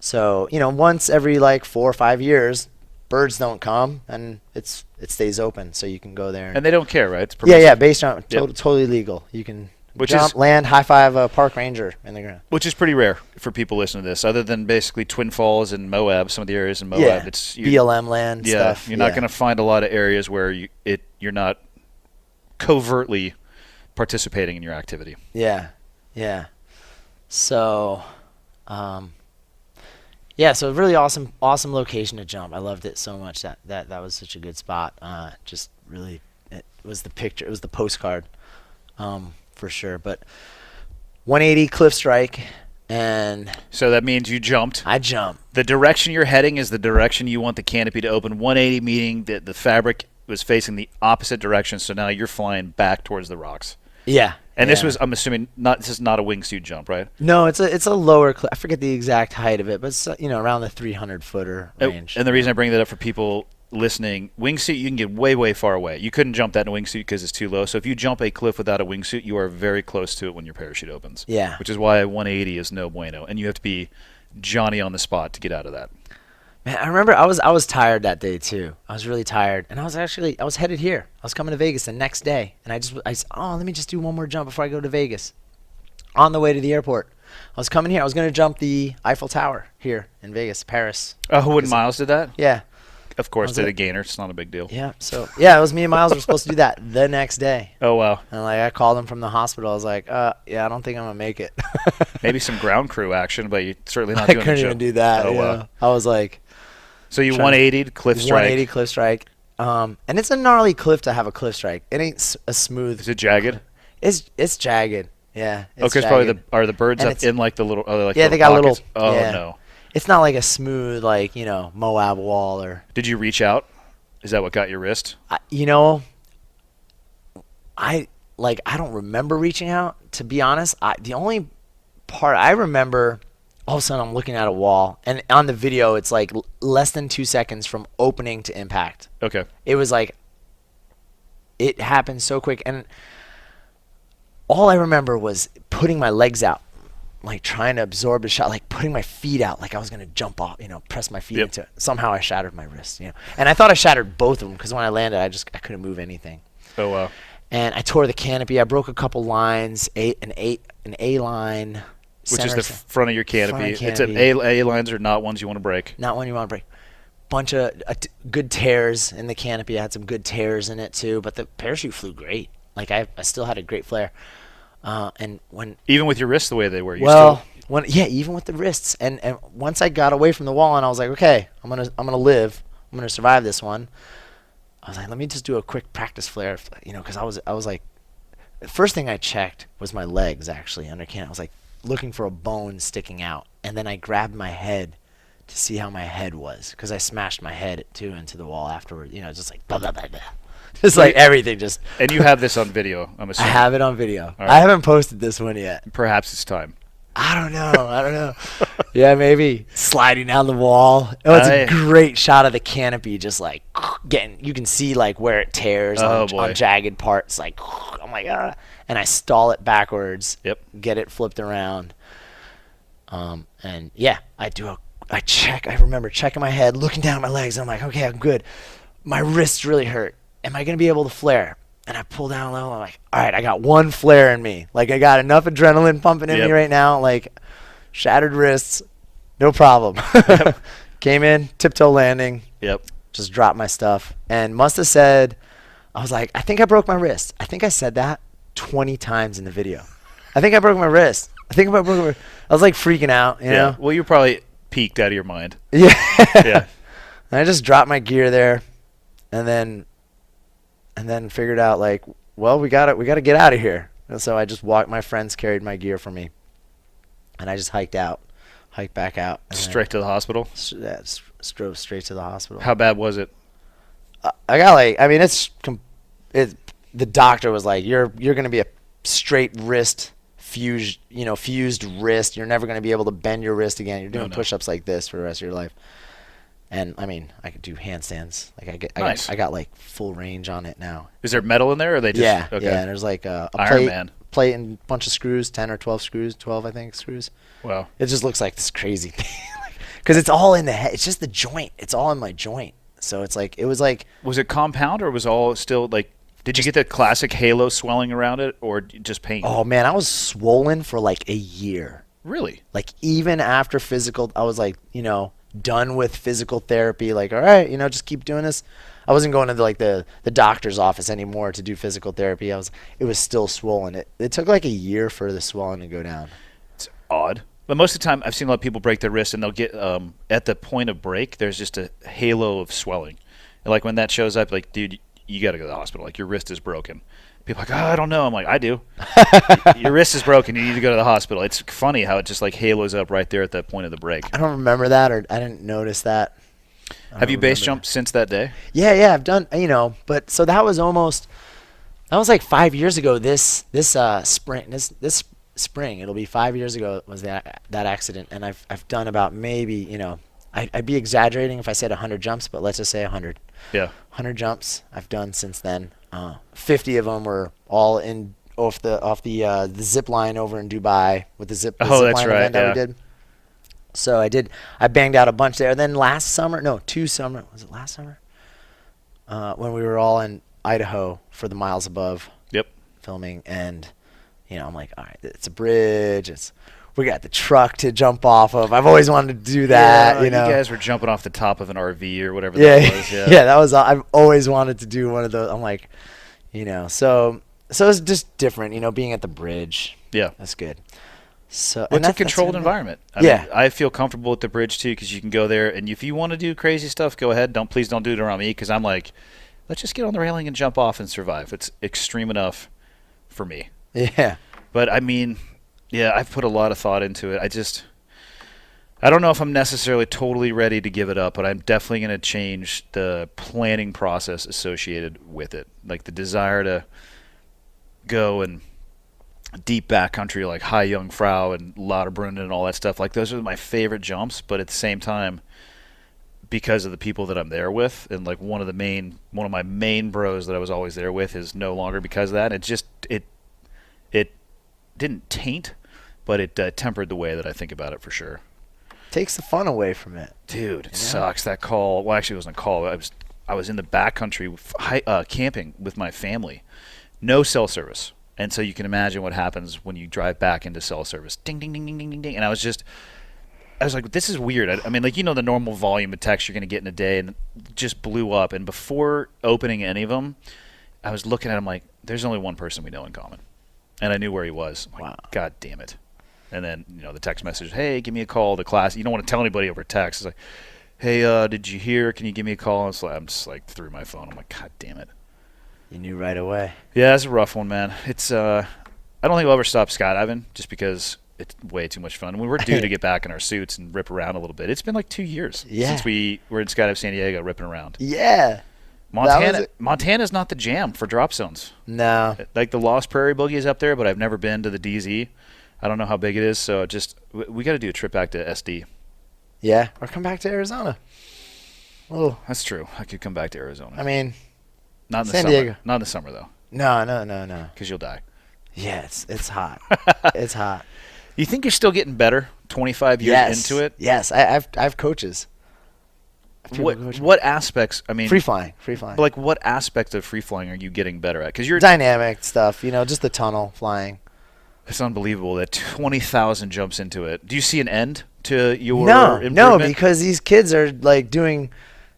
So once every like 4 or 5 years, birds don't come, and it stays open, so you can go there. And they don't care, right? It's yeah, based on Yep. totally legal. You can Which jump, is- land, high five a park ranger in the ground. Which is pretty rare for people listening to this, other than basically Twin Falls and Moab, some of the areas in Moab. Yeah, It's BLM land yeah, stuff. you're not going to find a lot of areas where you're not covertly participating in your activity. Yeah. So, so really awesome location to jump. I loved it so much. That was such a good spot. Just really, it was the picture. It was the postcard, for sure. But 180 cliff strike, and So that means you jumped. I jumped. The direction you're heading is the direction you want the canopy to open. 180 meaning that the fabric was facing the opposite direction, so now you're flying back towards the rocks. Yeah. And this yeah. was, I'm assuming, this is not a wingsuit jump, right? No, it's a lower cliff. I forget the exact height of it, but it's around the 300-footer range. And the reason I bring that up for people listening, wingsuit, you can get way, way far away. You couldn't jump that in a wingsuit because it's too low. So if you jump a cliff without a wingsuit, you are very close to it when your parachute opens. Yeah. Which is why 180 is no bueno. And you have to be Johnny on the spot to get out of that. Man, I remember I was tired that day too. I was really tired, and I was headed here. I was coming to Vegas the next day, and I said, let me just do one more jump before I go to Vegas. On the way to the airport, I was coming here. I was going to jump the Eiffel Tower here in Vegas, Paris. Oh, when Miles did that? Yeah. Of course, Was did it? a gainer. It's not a big deal. Yeah. So yeah, it was me and Miles were supposed to do that the next day. Oh, wow. And I called him from the hospital. I was like, I don't think I'm gonna make it. Maybe some ground crew action, but you're certainly not I doing the couldn't jump. even do that. Oh, yeah. wow. I was like. So you 180'd cliff strike. 180 cliff strike. And it's a gnarly cliff to have a cliff strike. It ain't a smooth. Is it jagged? It's jagged. Yeah. It's Okay, jagged. probably are the birds And up it's- in like the little Yeah, they got pockets? little. Oh yeah. no! It's not like a smooth Moab wall or. Did you reach out? Is that what got your wrist? I don't remember reaching out, to be honest. The only part I remember, all of a sudden I'm looking at a wall, and on the video it's like less than 2 seconds from opening to impact. Okay. It was like, it happened so quick, and all I remember was putting my legs out, like trying to absorb the shot, like putting my feet out, like I was gonna jump off, press my feet Yep. into it. Somehow I shattered my wrist, and I thought I shattered both of them because when I landed, I couldn't move anything. Oh wow. And I tore the canopy. I broke a couple lines, an A line, Which is the front of your canopy. Front It's canopy. A lines are not ones you want to break. not one you want to break. Bunch of good tears in the canopy. I had some good tears in it too, but the parachute flew great. Like I still had a great flare. And when Even with your wrists the way they were, even with the wrists, and once I got away from the wall and I was like, okay, I'm gonna live. I'm gonna survive this one. I was like, let me just do a quick practice flare, because I was like, the first thing I checked was my legs actually under canopy. I was like, looking for a bone sticking out, and then I grabbed my head to see how my head was, because I smashed my head too into the wall afterward. You know, just like blah blah blah blah. Just like everything. Just. And you have this on video, I'm I assuming. have it on video. Right. I haven't posted this one yet. Perhaps it's time. I don't know. Yeah, maybe sliding down the wall. Oh, it's a great shot of the canopy, just like getting. You can see like where it tears on jagged parts. Like, oh my god! And I stall it backwards. Yep. Get it flipped around. And yeah, I check. I remember checking my head, looking down at my legs. And I'm like, okay, I'm good. My wrists really hurt. Am I gonna be able to flare? And I pull down low. I'm like, all right, I got one flare in me. Like, I got enough adrenaline pumping in me right now. Like, shattered wrists, no problem. Came in, tiptoe landing. Yep. Just dropped my stuff. And must have said, I was like, I think I broke my wrist. I think I said that 20 times in the video. I think I broke my wrist. I was like freaking out, you know? Well, you probably peeked out of your mind. Yeah. Yeah. And I just dropped my gear there. And then figured out like, well, we gotta get out of here. And so I just walked. My friends carried my gear for me, and I just hiked back out. Straight to the hospital? Drove straight to the hospital. How bad was it? I got like, I mean, the doctor was like, you're gonna be a straight wrist fused wrist. You're never gonna be able to bend your wrist again. You're doing push-ups like this for the rest of your life. And I mean, I could do handstands. Like I got like full range on it now. Is there metal in there, or are they just yeah? Okay. Yeah. And there's like a plate and a bunch of screws, 10 or 12 screws, 12 I think screws. Wow. It just looks like this crazy thing, because it's all in the head. It's just the joint. It's all in my joint. So it's like Was it compound, or was all still like? Did you get the classic halo swelling around it, or just pain? Oh man, I was swollen for like a year. Really? Like even after physical, I was like, done with physical therapy. Like, all right, just keep doing this. I wasn't going to the doctor's office anymore to do physical therapy. It was still swollen. It took like a year for the swelling to go down. It's odd. But most of the time, I've seen a lot of people break their wrist, and they'll get at the point of break, there's just a halo of swelling. And like when that shows up, like, dude, you got to go to the hospital. Like, your wrist is broken. People are like, I don't know. I'm like, I do. Your wrist is broken. You need to go to the hospital. It's funny how it just like halos up right there at that point of the break. I don't remember that, or I didn't notice that. Have you base jumped since that day? Yeah, I've done. But so that was like 5 years ago. This spring, it'll be 5 years ago was that accident, and I've done about maybe I'd be exaggerating if I said 100 jumps, but let's just say 100. Yeah. 100 jumps I've done since then. 50 of them were all off the zip line over in Dubai with the zip line event that we did. So I banged out a bunch there. Then was it last summer? When we were all in Idaho for the Miles Above filming, and I'm like, all right, it's a bridge. We got the truck to jump off of. I've always wanted to do that. You guys were jumping off the top of an RV or whatever that was. Yeah, that was. I've always wanted to do one of those. I'm like, so it's just different. Being at the bridge. Yeah, that's good. So it's a controlled environment. I mean, I feel comfortable with the bridge too, because you can go there, and if you want to do crazy stuff, go ahead. Please don't do it around me, because I'm like, let's just get on the railing and jump off and survive. It's extreme enough for me. Yeah, but I mean. Yeah, I've put a lot of thought into it. I don't know if I'm necessarily totally ready to give it up, but I'm definitely going to change the planning process associated with it. Like the desire to go and deep backcountry like High Jungfrau and Lauterbrunnen and all that stuff. Like those are my favorite jumps, but at the same time, because of the people that I'm there with, and like one of my main bros that I was always there with is no longer because of that. It didn't taint, but it tempered the way that I think about it for sure. Takes the fun away from it. Dude, it sucks. That call. Well, actually, it wasn't a call. I was in the backcountry camping with my family. No cell service. And so you can imagine what happens when you drive back into cell service. Ding, ding, ding, ding, ding, ding, ding. And I was like, this is weird. I mean, like, the normal volume of text you're going to get in a day, and it just blew up. And before opening any of them, I was looking at them like, there's only one person we know in common. And I knew where he was. I'm like, wow. God damn it. And then, the text message, hey, give me a call to class. You don't want to tell anybody over text. It's like, hey, did you hear? Can you give me a call? And I'm just like through my phone. I'm like, God damn it. You knew right away. Yeah, it's a rough one, man. It's I don't think I'll ever stop skydiving, just because it's way too much fun. We were due to get back in our suits and rip around a little bit. It's been like 2 years since we were in Skydive San Diego ripping around. Yeah. Montana's not the jam for drop zones. No. Like the Lost Prairie Boogie is up there, but I've never been to the DZ. I don't know how big it is, so we got to do a trip back to SD. Yeah, or come back to Arizona. Oh, that's true. I could come back to Arizona. I mean, not in the San summer. Diego. Not in the summer though. No. Because you'll die. Yeah, it's hot. It's hot. You think you're still getting better 25 years into it? Yes, I have coaches. What aspects? I mean, free flying. But like, what aspect of free flying are you getting better at? Because you're dynamic stuff. Just the tunnel flying. It's unbelievable that 20,000 jumps into it. Do you see an end to your improvement? No, because these kids are like doing,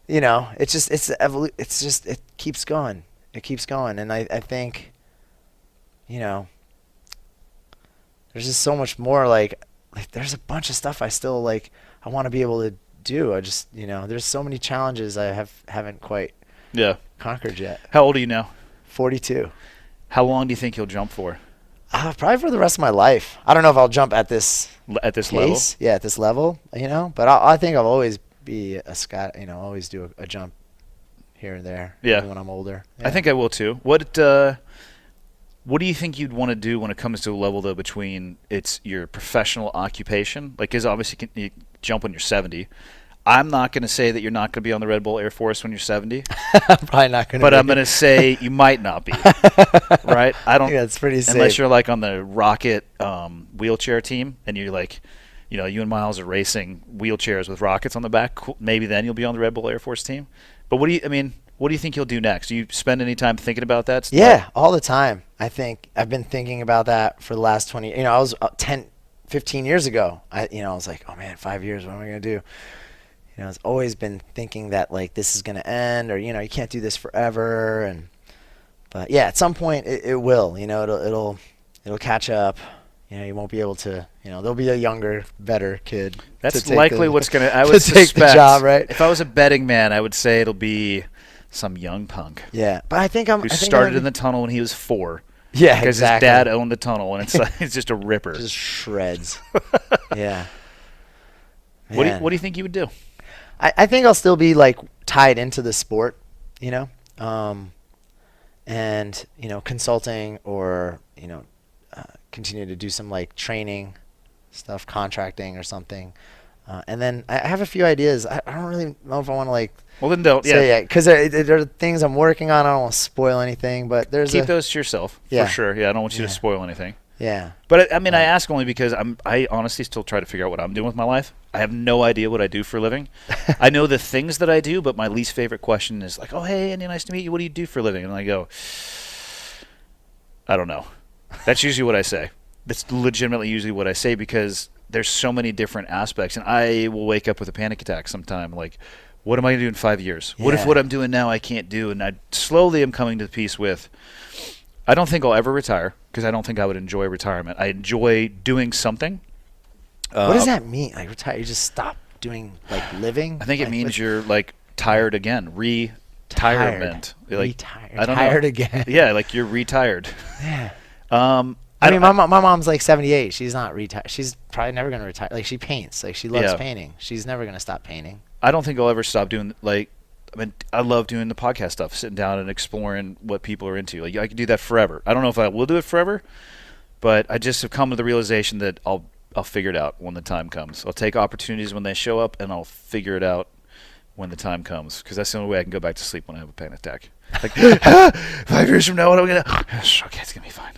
it keeps going. It keeps going, and I think, there's just so much more. Like there's a bunch of stuff I still I want to be able to do. I just there's so many challenges I haven't quite conquered yet. How old are you now? 42. How long do you think you'll jump for? Probably for the rest of my life. I don't know if I'll jump at this level. Yeah, at this level, but I think I'll always be a sky. Always do a jump here and there. Yeah. When I'm older. Yeah. I think I will too. What do you think you'd want to do when it comes to a level though between it's your professional occupation? Like, because obviously you jump when you're 70. I'm not going to say that you're not going to be on the Red Bull Air Force when you're 70. I'm probably not going to. But I'm going to say you might not be. Right? I don't. Yeah, it's pretty safe. Unless you're like on the rocket wheelchair team, and you're like, you and Miles are racing wheelchairs with rockets on the back. Maybe then you'll be on the Red Bull Air Force team. But what do you think you'll do next? Do you spend any time thinking about that stuff? Yeah, all the time. I think I've been thinking about that for the last 20. I was 15 years ago. I was like, oh man, 5 years. What am I going to do? I've always been thinking that this is going to end, or you can't do this forever, but yeah, at some point it will. It'll catch up. You won't be able to. There'll be a younger, better kid. That's likely what's going to. I would to take the job, right? If I was a betting man, I would say it'll be some young punk. Yeah, but I think who started in the tunnel when he was 4. Yeah, because exactly. his dad owned the tunnel, and it's just a ripper. Just shreds. Yeah. What do you think you would do? I think I'll still be tied into the sport, and consulting or continue to do some training stuff, contracting or something, and then I have a few ideas. I don't really know if I want to Well, then don't. Yeah, because there are things I'm working on. I don't want to spoil anything, but keep those to yourself for sure. Yeah, I don't want you to spoil anything. Yeah. But I ask only because I honestly still try to figure out what I'm doing with my life. I have no idea what I do for a living. I know the things that I do, but my least favorite question is like, oh, hey, Andy, nice to meet you. What do you do for a living? And I go, I don't know. That's usually what I say. That's legitimately usually what I say because there's so many different aspects. And I will wake up with a panic attack sometime. Like, what am I going to do in 5 years? What if what I'm doing now I can't do? And I slowly am coming to peace with, I don't think I'll ever retire because I don't think I would enjoy retirement. I enjoy doing something. What does that mean? Retire? You just stop doing living? I think it means you're tired again. Retirement. Retired. I don't tired know. Again. Yeah, you're retired. Yeah. I mean, my mom's 78. She's not retired. She's probably never going to retire. She paints. She loves painting. She's never going to stop painting. I don't think I'll ever stop doing I love doing the podcast stuff, sitting down and exploring what people are into. I could do that forever. I don't know if I will do it forever, but I just have come to the realization that I'll figure it out when the time comes. I'll take opportunities when they show up, and I'll figure it out when the time comes, because that's the only way I can go back to sleep when I have a panic attack. 5 years from now, what am I going to... Okay, it's going to be fine.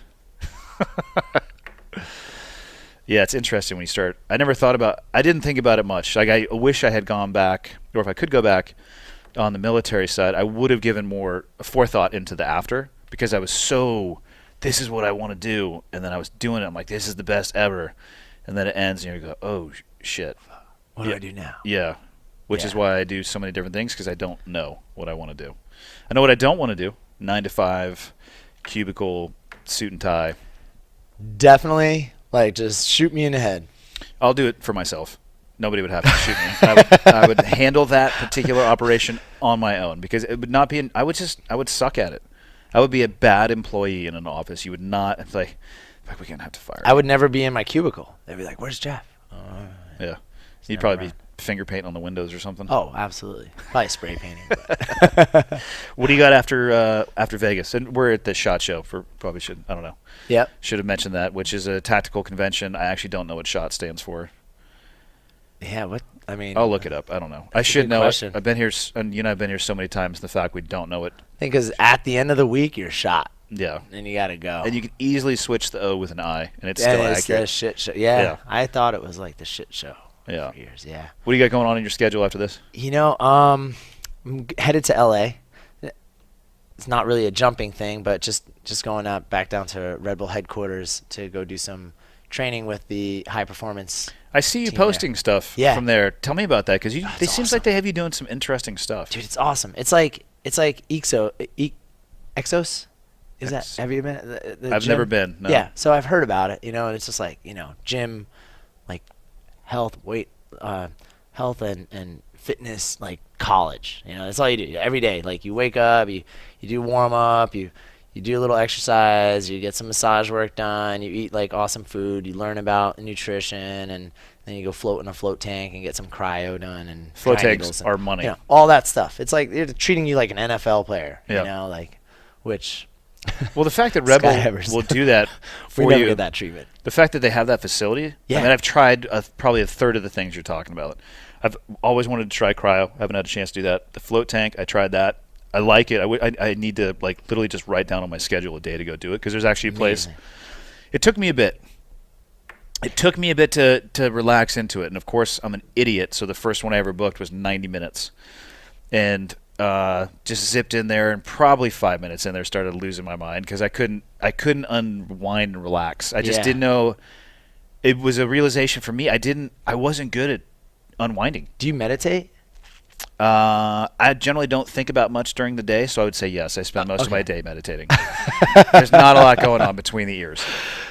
Yeah, it's interesting when you start. I didn't think about it much. I wish I had gone back, or if I could go back on the military side, I would have given more forethought into the after, because I was this is what I want to do, and then I was doing it. I'm like, this is the best ever. And then it ends, and you go, oh, shit. What do I do now? Yeah, which is why I do so many different things, because I don't know what I want to do. I know what I don't want to do. 9 to 5, cubicle, suit and tie. Definitely, just shoot me in the head. I'll do it for myself. Nobody would have to shoot me. I would handle that particular operation on my own, because it would not be. I would suck at it. I would be a bad employee in an office. You would not Like, we're gonna have to fire. I would never be in my cubicle. They'd be like, "Where's Jeff?" Yeah, you'd never probably around. be finger painting on the windows or something. Oh, absolutely. Probably spray painting. But What do you got after Vegas? And we're at the SHOT Show. I don't know. yep. Should have mentioned that, which is a tactical convention. I actually don't know what SHOT stands for. Yeah. What? I mean, I'll look it up. I don't know. I a should good know question. it. I've been here, and I've been here so many times. The fact we don't know it. I think because at the end of the week you're shot Yeah. and you gotta go. And you can easily switch the O with an I, and it's And still it's accurate. the shit show. Yeah, Yeah. I thought it was like the shit show. Yeah. For years. Yeah. What do you got going on in your schedule after this? I'm headed to LA. It's not really a jumping thing, but just going up back down to Red Bull headquarters to go do some training with the high performance. I see you team posting stuff Yeah. from there. Tell me about that, because it it's seems awesome. like they have you doing some interesting stuff. Dude, it's awesome. It's like Exos. Is that? Have you been? The I've gym? never been. No. Yeah, so I've heard about it, and it's just like, gym, like health, health and fitness, like college. That's all you do every day. Like you wake up, you do warm up, you do a little exercise, you get some massage work done, you eat like awesome food, you learn about nutrition, and then you go float in a float tank and get some cryo done and Float dry tanks needles and, are money. all that stuff. It's like they're treating you like an NFL player, Yeah. which Well, the fact that Red Skydivers. Bull will do that we for never you, get that treatment. the fact that they have that facility. Yeah. I mean, I've tried probably a third of the things you're talking about. I've always wanted to try cryo. Haven't had a chance to do that. The float tank, I tried that. I like it. I need to literally just write down on my schedule a day to go do it, because there's actually a place. Amazing. It took me a bit. It took me a bit to relax into it, and of course I'm an idiot. So the first one I ever booked was 90 minutes, and just zipped in there, and probably 5 minutes in there started losing my mind because I couldn't unwind and relax. I just Yeah. didn't know. It was a realization for me. I wasn't good at unwinding. Do you meditate? I generally don't think about much during the day, so I would say yes. I spend most of okay. my day meditating. There's not a lot going on between the ears,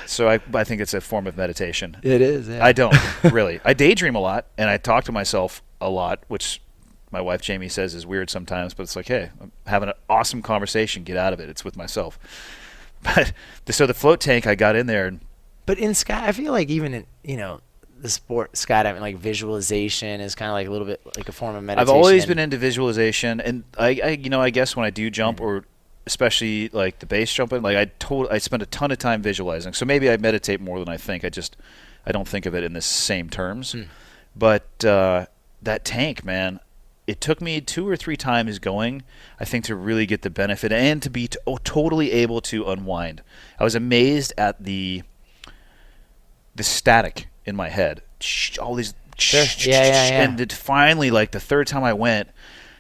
so I think it's a form of meditation. It is. Yeah. I don't really. I daydream a lot, and I talk to myself a lot, which my wife Jamie says is weird sometimes. But it's like, hey, I'm having an awesome conversation. Get out of it. It's with myself. But so the float tank, I got in there, and But in sky, I feel like even in the sport skydiving, like visualization is kind of like a little bit like a form of meditation. I've always been into visualization, and I guess when I do jump, or especially like the base jumping, like I spend a ton of time visualizing. So maybe I meditate more than I think. I don't think of it in the same terms. But that tank, man, it took me 2 or 3 times going, I think, to really get the benefit and to be totally able to unwind. I was amazed at the static in my head. All these Yeah. and it finally, like the third time I went,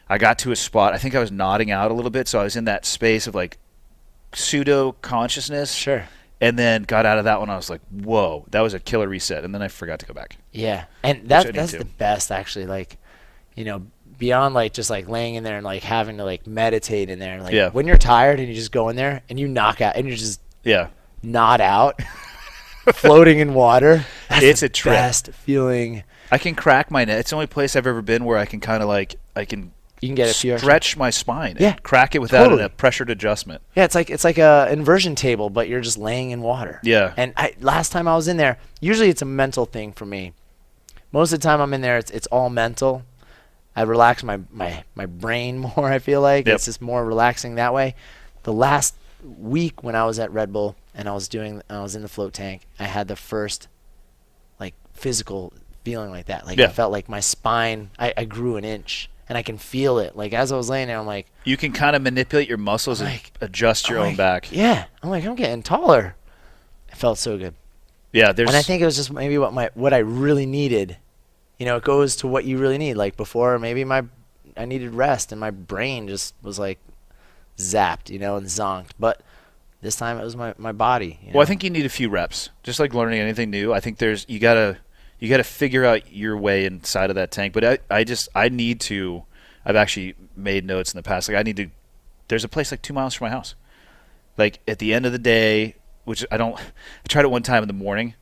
I got to a spot. I think I was nodding out a little bit, so I was in that space of like pseudo consciousness. Sure. And then got out of that one. I was like, whoa, that was a killer reset. And then I forgot to go back. Yeah, and I that's need to. the best actually. Like, beyond like just like laying in there and like having to like meditate in there. Like Yeah. when you're tired and you just go in there and you knock out and you just Yeah. nod out, floating in water. That's It's the a trip. best feeling. I can crack my neck. It's the only place I've ever been where I can kind of like, I can You can get a few. stretch my spine Yeah, and crack it without totally. a pressured adjustment. Yeah, it's like a inversion table, but you're just laying in water. Yeah. And last time I was in there, usually it's a mental thing for me. Most of the time I'm in there, it's all mental. I relax my brain more, I feel like. Yep. It's just more relaxing that way. The last week when I was at Red Bull and I was in the float tank, I had the first like physical feeling like that. Like Yeah. I felt like my spine, I grew an inch. And I can feel it. Like as I was laying there, I'm like, You can kind of manipulate your muscles and adjust your own back. yeah. I'm like, I'm getting taller. It felt so good. Yeah, And I think it was just maybe what I really needed. It goes to what you really need. Like before, maybe I needed rest, and my brain just was like zapped, and zonked. But this time it was my body. Well, I think you need a few reps. Just like learning anything new, I think you gotta figure out your way inside of that tank. But I need to. I've actually made notes in the past. Like there's a place like 2 miles from my house. Like at the end of the day, which I tried it one time in the morning,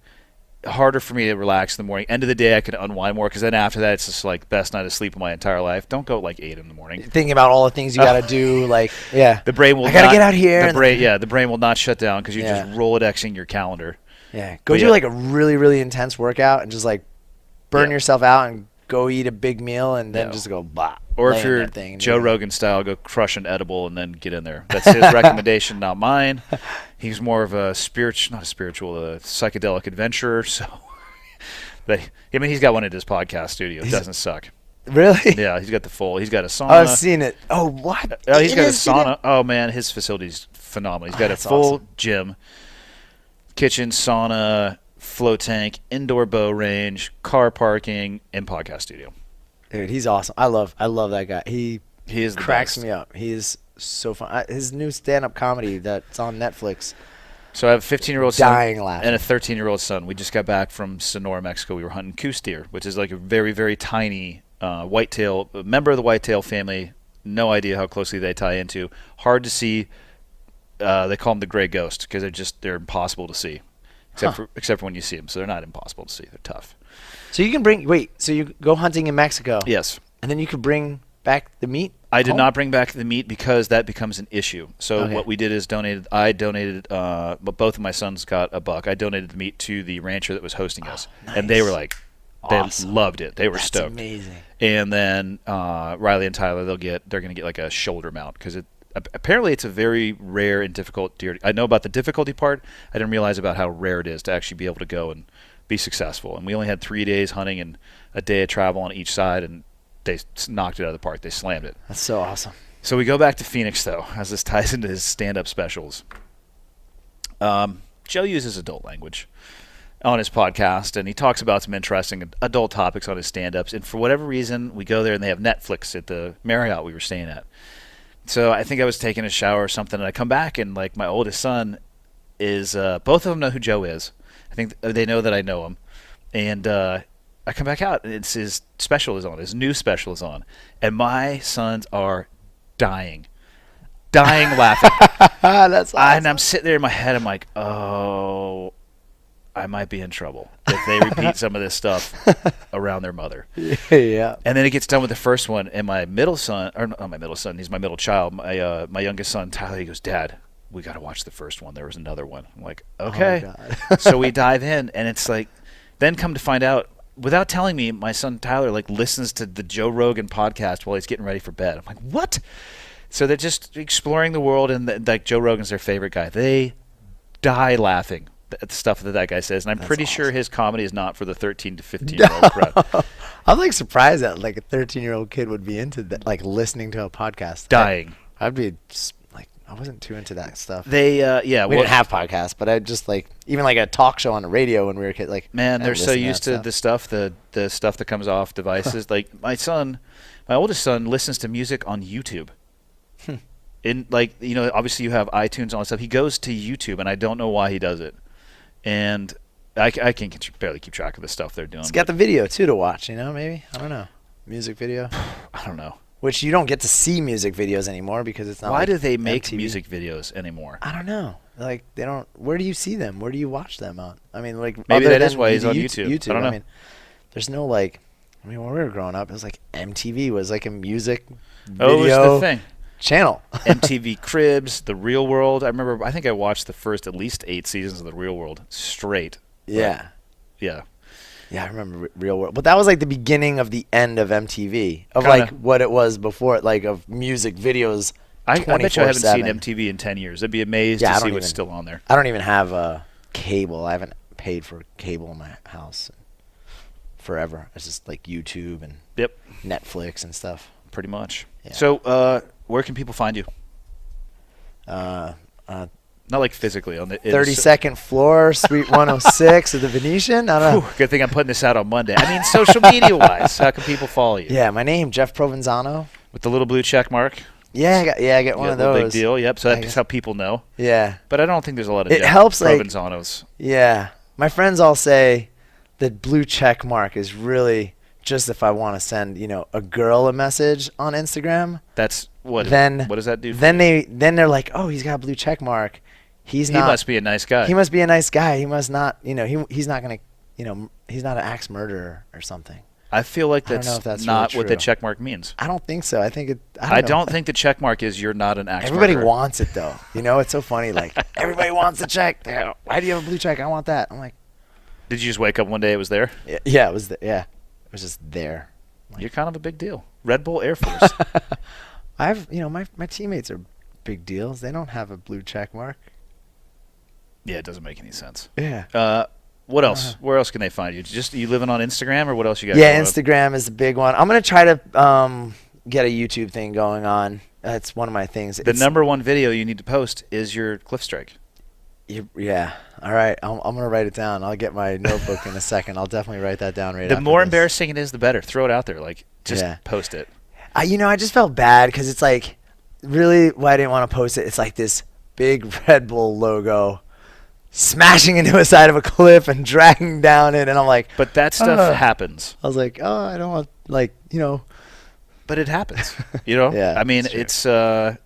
harder for me to relax in the morning. End of the day, I could unwind more because then after that, it's just like best night of sleep of my entire life. Don't go at like 8 in the morning. Thinking about all the things you got to do, like, yeah. The brain will. I got to get out here. The brain will not shut down because you're just Rolodexing your calendar. Yeah. Go do like a really, really intense workout and just like burn yourself out and go eat a big meal and then just go blah. Or if you're Joe Rogan style, go crush an edible and then get in there. That's his recommendation, not mine. He's more of a psychedelic adventurer. So, he's got one at his podcast studio. It doesn't suck. Really? Yeah, he's got a sauna. Oh, I've seen it. Oh, what? Oh, he's got a sauna. Oh, man, his facility's phenomenal. He's got a full gym, kitchen, sauna, float tank, indoor bow range, car parking, and podcast studio. Dude, he's awesome. I love that guy. He is cracks me up. He is so fun. His new stand-up comedy that's on Netflix. So I have a 15-year-old son laughing. and a 13-year-old son. We just got back from Sonora, Mexico. We were hunting goose deer, which is like a very, very tiny whitetail, a member of the whitetail family. No idea how closely they tie into. Hard to see. They call them the gray ghost because they're impossible to see, except for when you see them. So they're not impossible to see. They're tough. So you can so you go hunting in Mexico. Yes. And then you could bring back the meat? I did not bring back the meat because that becomes an issue. So what we did is I donated, but both of my sons got a buck. I donated the meat to the rancher that was hosting us. Nice. And they were like, awesome. They loved it. They were stoked. That's amazing. And then Riley and Tyler, they're going to get like a shoulder mount because apparently it's a very rare and difficult deer. I know about the difficulty part. I didn't realize about how rare it is to actually be able to go and be successful. And we only had 3 days hunting and a day of travel on each side, and they knocked it out of the park. They slammed it. That's so awesome. So we go back to Phoenix, though, as this ties into his stand-up specials. Joe uses adult language on his podcast, and he talks about some interesting adult topics on his stand-ups. And for whatever reason, we go there, and they have Netflix at the Marriott we were staying at. So I think I was taking a shower or something, and I come back, and like my oldest son is both of them know who Joe is. I think they know that I know him. And I come back out, and it's his special is on. His new special is on. And my sons are dying laughing. That's awesome. And I'm sitting there in my head. I'm like, oh, I might be in trouble if they repeat some of this stuff around their mother. Yeah. And then it gets done with the first one, and my middle son, or not my middle son, he's my middle child, my youngest son, Tyler, he goes, Dad, we got to watch the first one. There was another one. I'm like, okay. Oh, so we dive in, and it's like, then come to find out, without telling me, my son Tyler like listens to the Joe Rogan podcast while he's getting ready for bed. I'm like, what? So they're just exploring the world, and like Joe Rogan's their favorite guy. They die laughing at the stuff that guy says, and I'm pretty sure his comedy is not for the 13 to 15-year-old crowd. I'm like surprised that like a 13-year-old kid would be into that, like listening to a podcast. Dying. I'd be just, like, I wasn't too into that stuff. They we didn't have podcasts, but I just like even like a talk show on the radio when we were kids. Like, man, they're so used to the stuff that comes off devices. Like my oldest son listens to music on YouTube. In like, you know, obviously you have iTunes and all that stuff. He goes to YouTube, and I don't know why he does it. And I can barely keep track of the stuff they're doing. It's got the video too to watch. You know, maybe I don't know, music video. I don't know. Which you don't get to see music videos anymore because it's not. Why like do they make MTV. music videos anymore? I don't know. Like they don't. Where do you see them? Where do you watch them on? I mean, like maybe other that is than why he's on YouTube. I don't know. I mean, there's no like. I mean, when we were growing up, it was like MTV was like a music video it was the thing. Channel. MTV Cribs, The Real World. I think I watched the first at least 8 seasons of The Real World straight. Yeah. Yeah. Yeah, I remember Real World. But that was like the beginning of the end of MTV. Of Kinda. like what it was before, like of music videos. I bet you I haven't 24/7. seen MTV in 10 years. I'd be amazed to see what's still on there. I don't even have cable. I haven't paid for cable in my house forever. It's just like YouTube and Netflix and stuff. Pretty much. Yeah. So, where can people find you? Not like physically on the 32nd floor, Suite 106 of the Venetian. I don't know. Good thing I'm putting this out on Monday. I mean, social media wise, how can people follow you? Yeah, my name Jeff Provenzano. With the little blue check mark. Yeah, I get one of those. Big deal. Yep. So that's how people know. Yeah. But I don't think there's a lot of it helps Provenzanos. Yeah, my friends all say the blue check mark is really just if I want to send a girl a message on Instagram. That's what. Then what does that do? Then they're like, oh, he's got a blue check mark. He must be a nice guy. He must be a nice guy. He must not. He's not gonna. he's not an axe murderer or something. I feel like I don't know that's, if that's not really what the true. check mark means. I don't think so. I think it. I know. don't think the check mark is you're not an axe Everybody murderer. wants it though. It's so funny. Like everybody wants a check. Why do you have a blue check? I want that. I'm like, Did you just wake up one day it was there? yeah, it was. Yeah, it was just there. You're kind of a big deal. Red Bull Air Force. My teammates are big deals. They don't have a blue check mark. Yeah, it doesn't make any sense. Yeah. What else? Where else can they find you? Just you living on Instagram, or what else you got? Yeah, going on? Instagram is a big one. I'm gonna try to get a YouTube thing going on. That's one of my things. The number one video you need to post is your cliff strike. Yeah. All right. I'm gonna write it down. I'll get my notebook in a second. I'll definitely write that down right The after more this. embarrassing it is, the better. Throw it out there. Like, just Yeah. post it. I just felt bad because it's like, really, why I didn't want to post it. It's like this big Red Bull logo smashing into the side of a cliff and dragging down it, and I'm like, But that stuff happens. I was like, oh, I don't want But it happens. You know? Yeah, I mean, it's true. I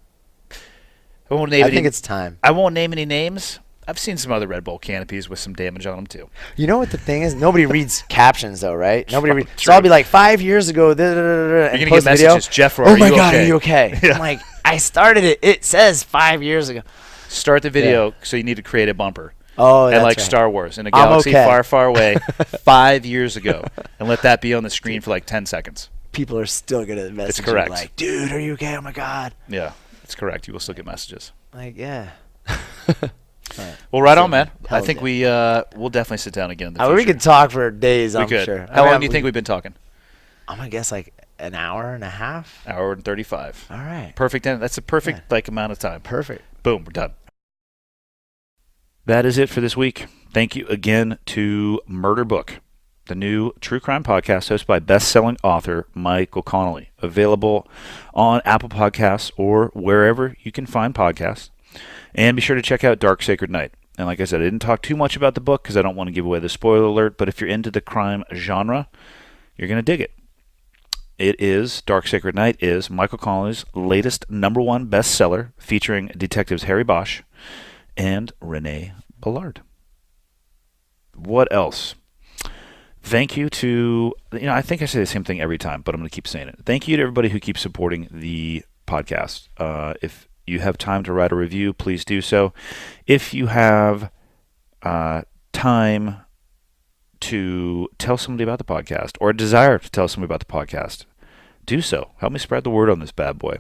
won't name I any. think it's time. I won't name any names. I've seen some other Red Bull canopies with some damage on them too. You know what the thing is? Nobody reads captions though, right? Nobody reads. True. So I'll be like, 5 years ago, and You're gonna post get a video. messages, Jeff. Oh Are my you God, okay? are you okay? Yeah. I'm like, I started it. It says 5 years ago. Start the video, so you need to create a bumper. Oh, And that's like right. Star Wars in a I'm galaxy okay. far, far away, 5 years ago, and let that be on the screen for like 10 segens. People are still gonna message you correct. like, dude, are you okay? Oh my God. Yeah, that's correct. You will still get messages. Like, yeah. Well, right on, man. I Hell think yeah. we'll definitely sit down again in the I future. mean, we could talk for days, We I'm could. sure. How long do you think we've been talking? I'm gonna guess like an hour and a half. Hour and 35. All right. Perfect. That's a perfect amount of time. Perfect. Boom, we're done. That is it for this week. Thank you again to Murder Book, the new true crime podcast hosted by best-selling author Mike O'Connelly, available on Apple Podcasts or wherever you can find podcasts. And be sure to check out Dark Sacred Night. And like I said, I didn't talk too much about the book because I don't want to give away the spoiler alert, but if you're into the crime genre, you're going to dig it. It is, Dark Sacred Night is Michael Connelly's latest #1 bestseller, featuring detectives Harry Bosch and Renee Ballard. What else? Thank you to, I think I say the same thing every time, but I'm going to keep saying it. Thank you to everybody who keeps supporting the podcast. If you have time to write a review, please do so. If you have time to tell somebody about the podcast or a desire to tell somebody about the podcast, do so. Help me spread the word on this bad boy.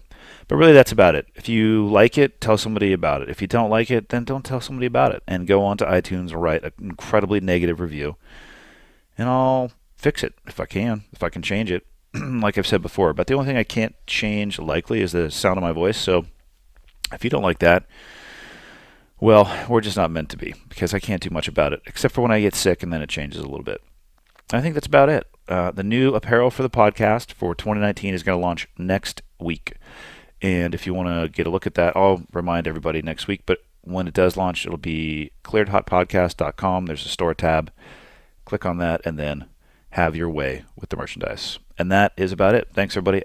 But really, that's about it. If you like it, tell somebody about it. If you don't like it, then don't tell somebody about it. And go on to iTunes and write an incredibly negative review. And I'll fix it if I can change it, like I've said before. But the only thing I can't change likely is the sound of my voice. So if you don't like that, well, we're just not meant to be, because I can't do much about it, except for when I get sick and then it changes a little bit. I think that's about it. The new apparel for the podcast for 2019 is going to launch next week. And if you want to get a look at that, I'll remind everybody next week. But when it does launch, it'll be clearedhotpodcast.com. There's a store tab. Click on that and then have your way with the merchandise. And that is about it. Thanks, everybody.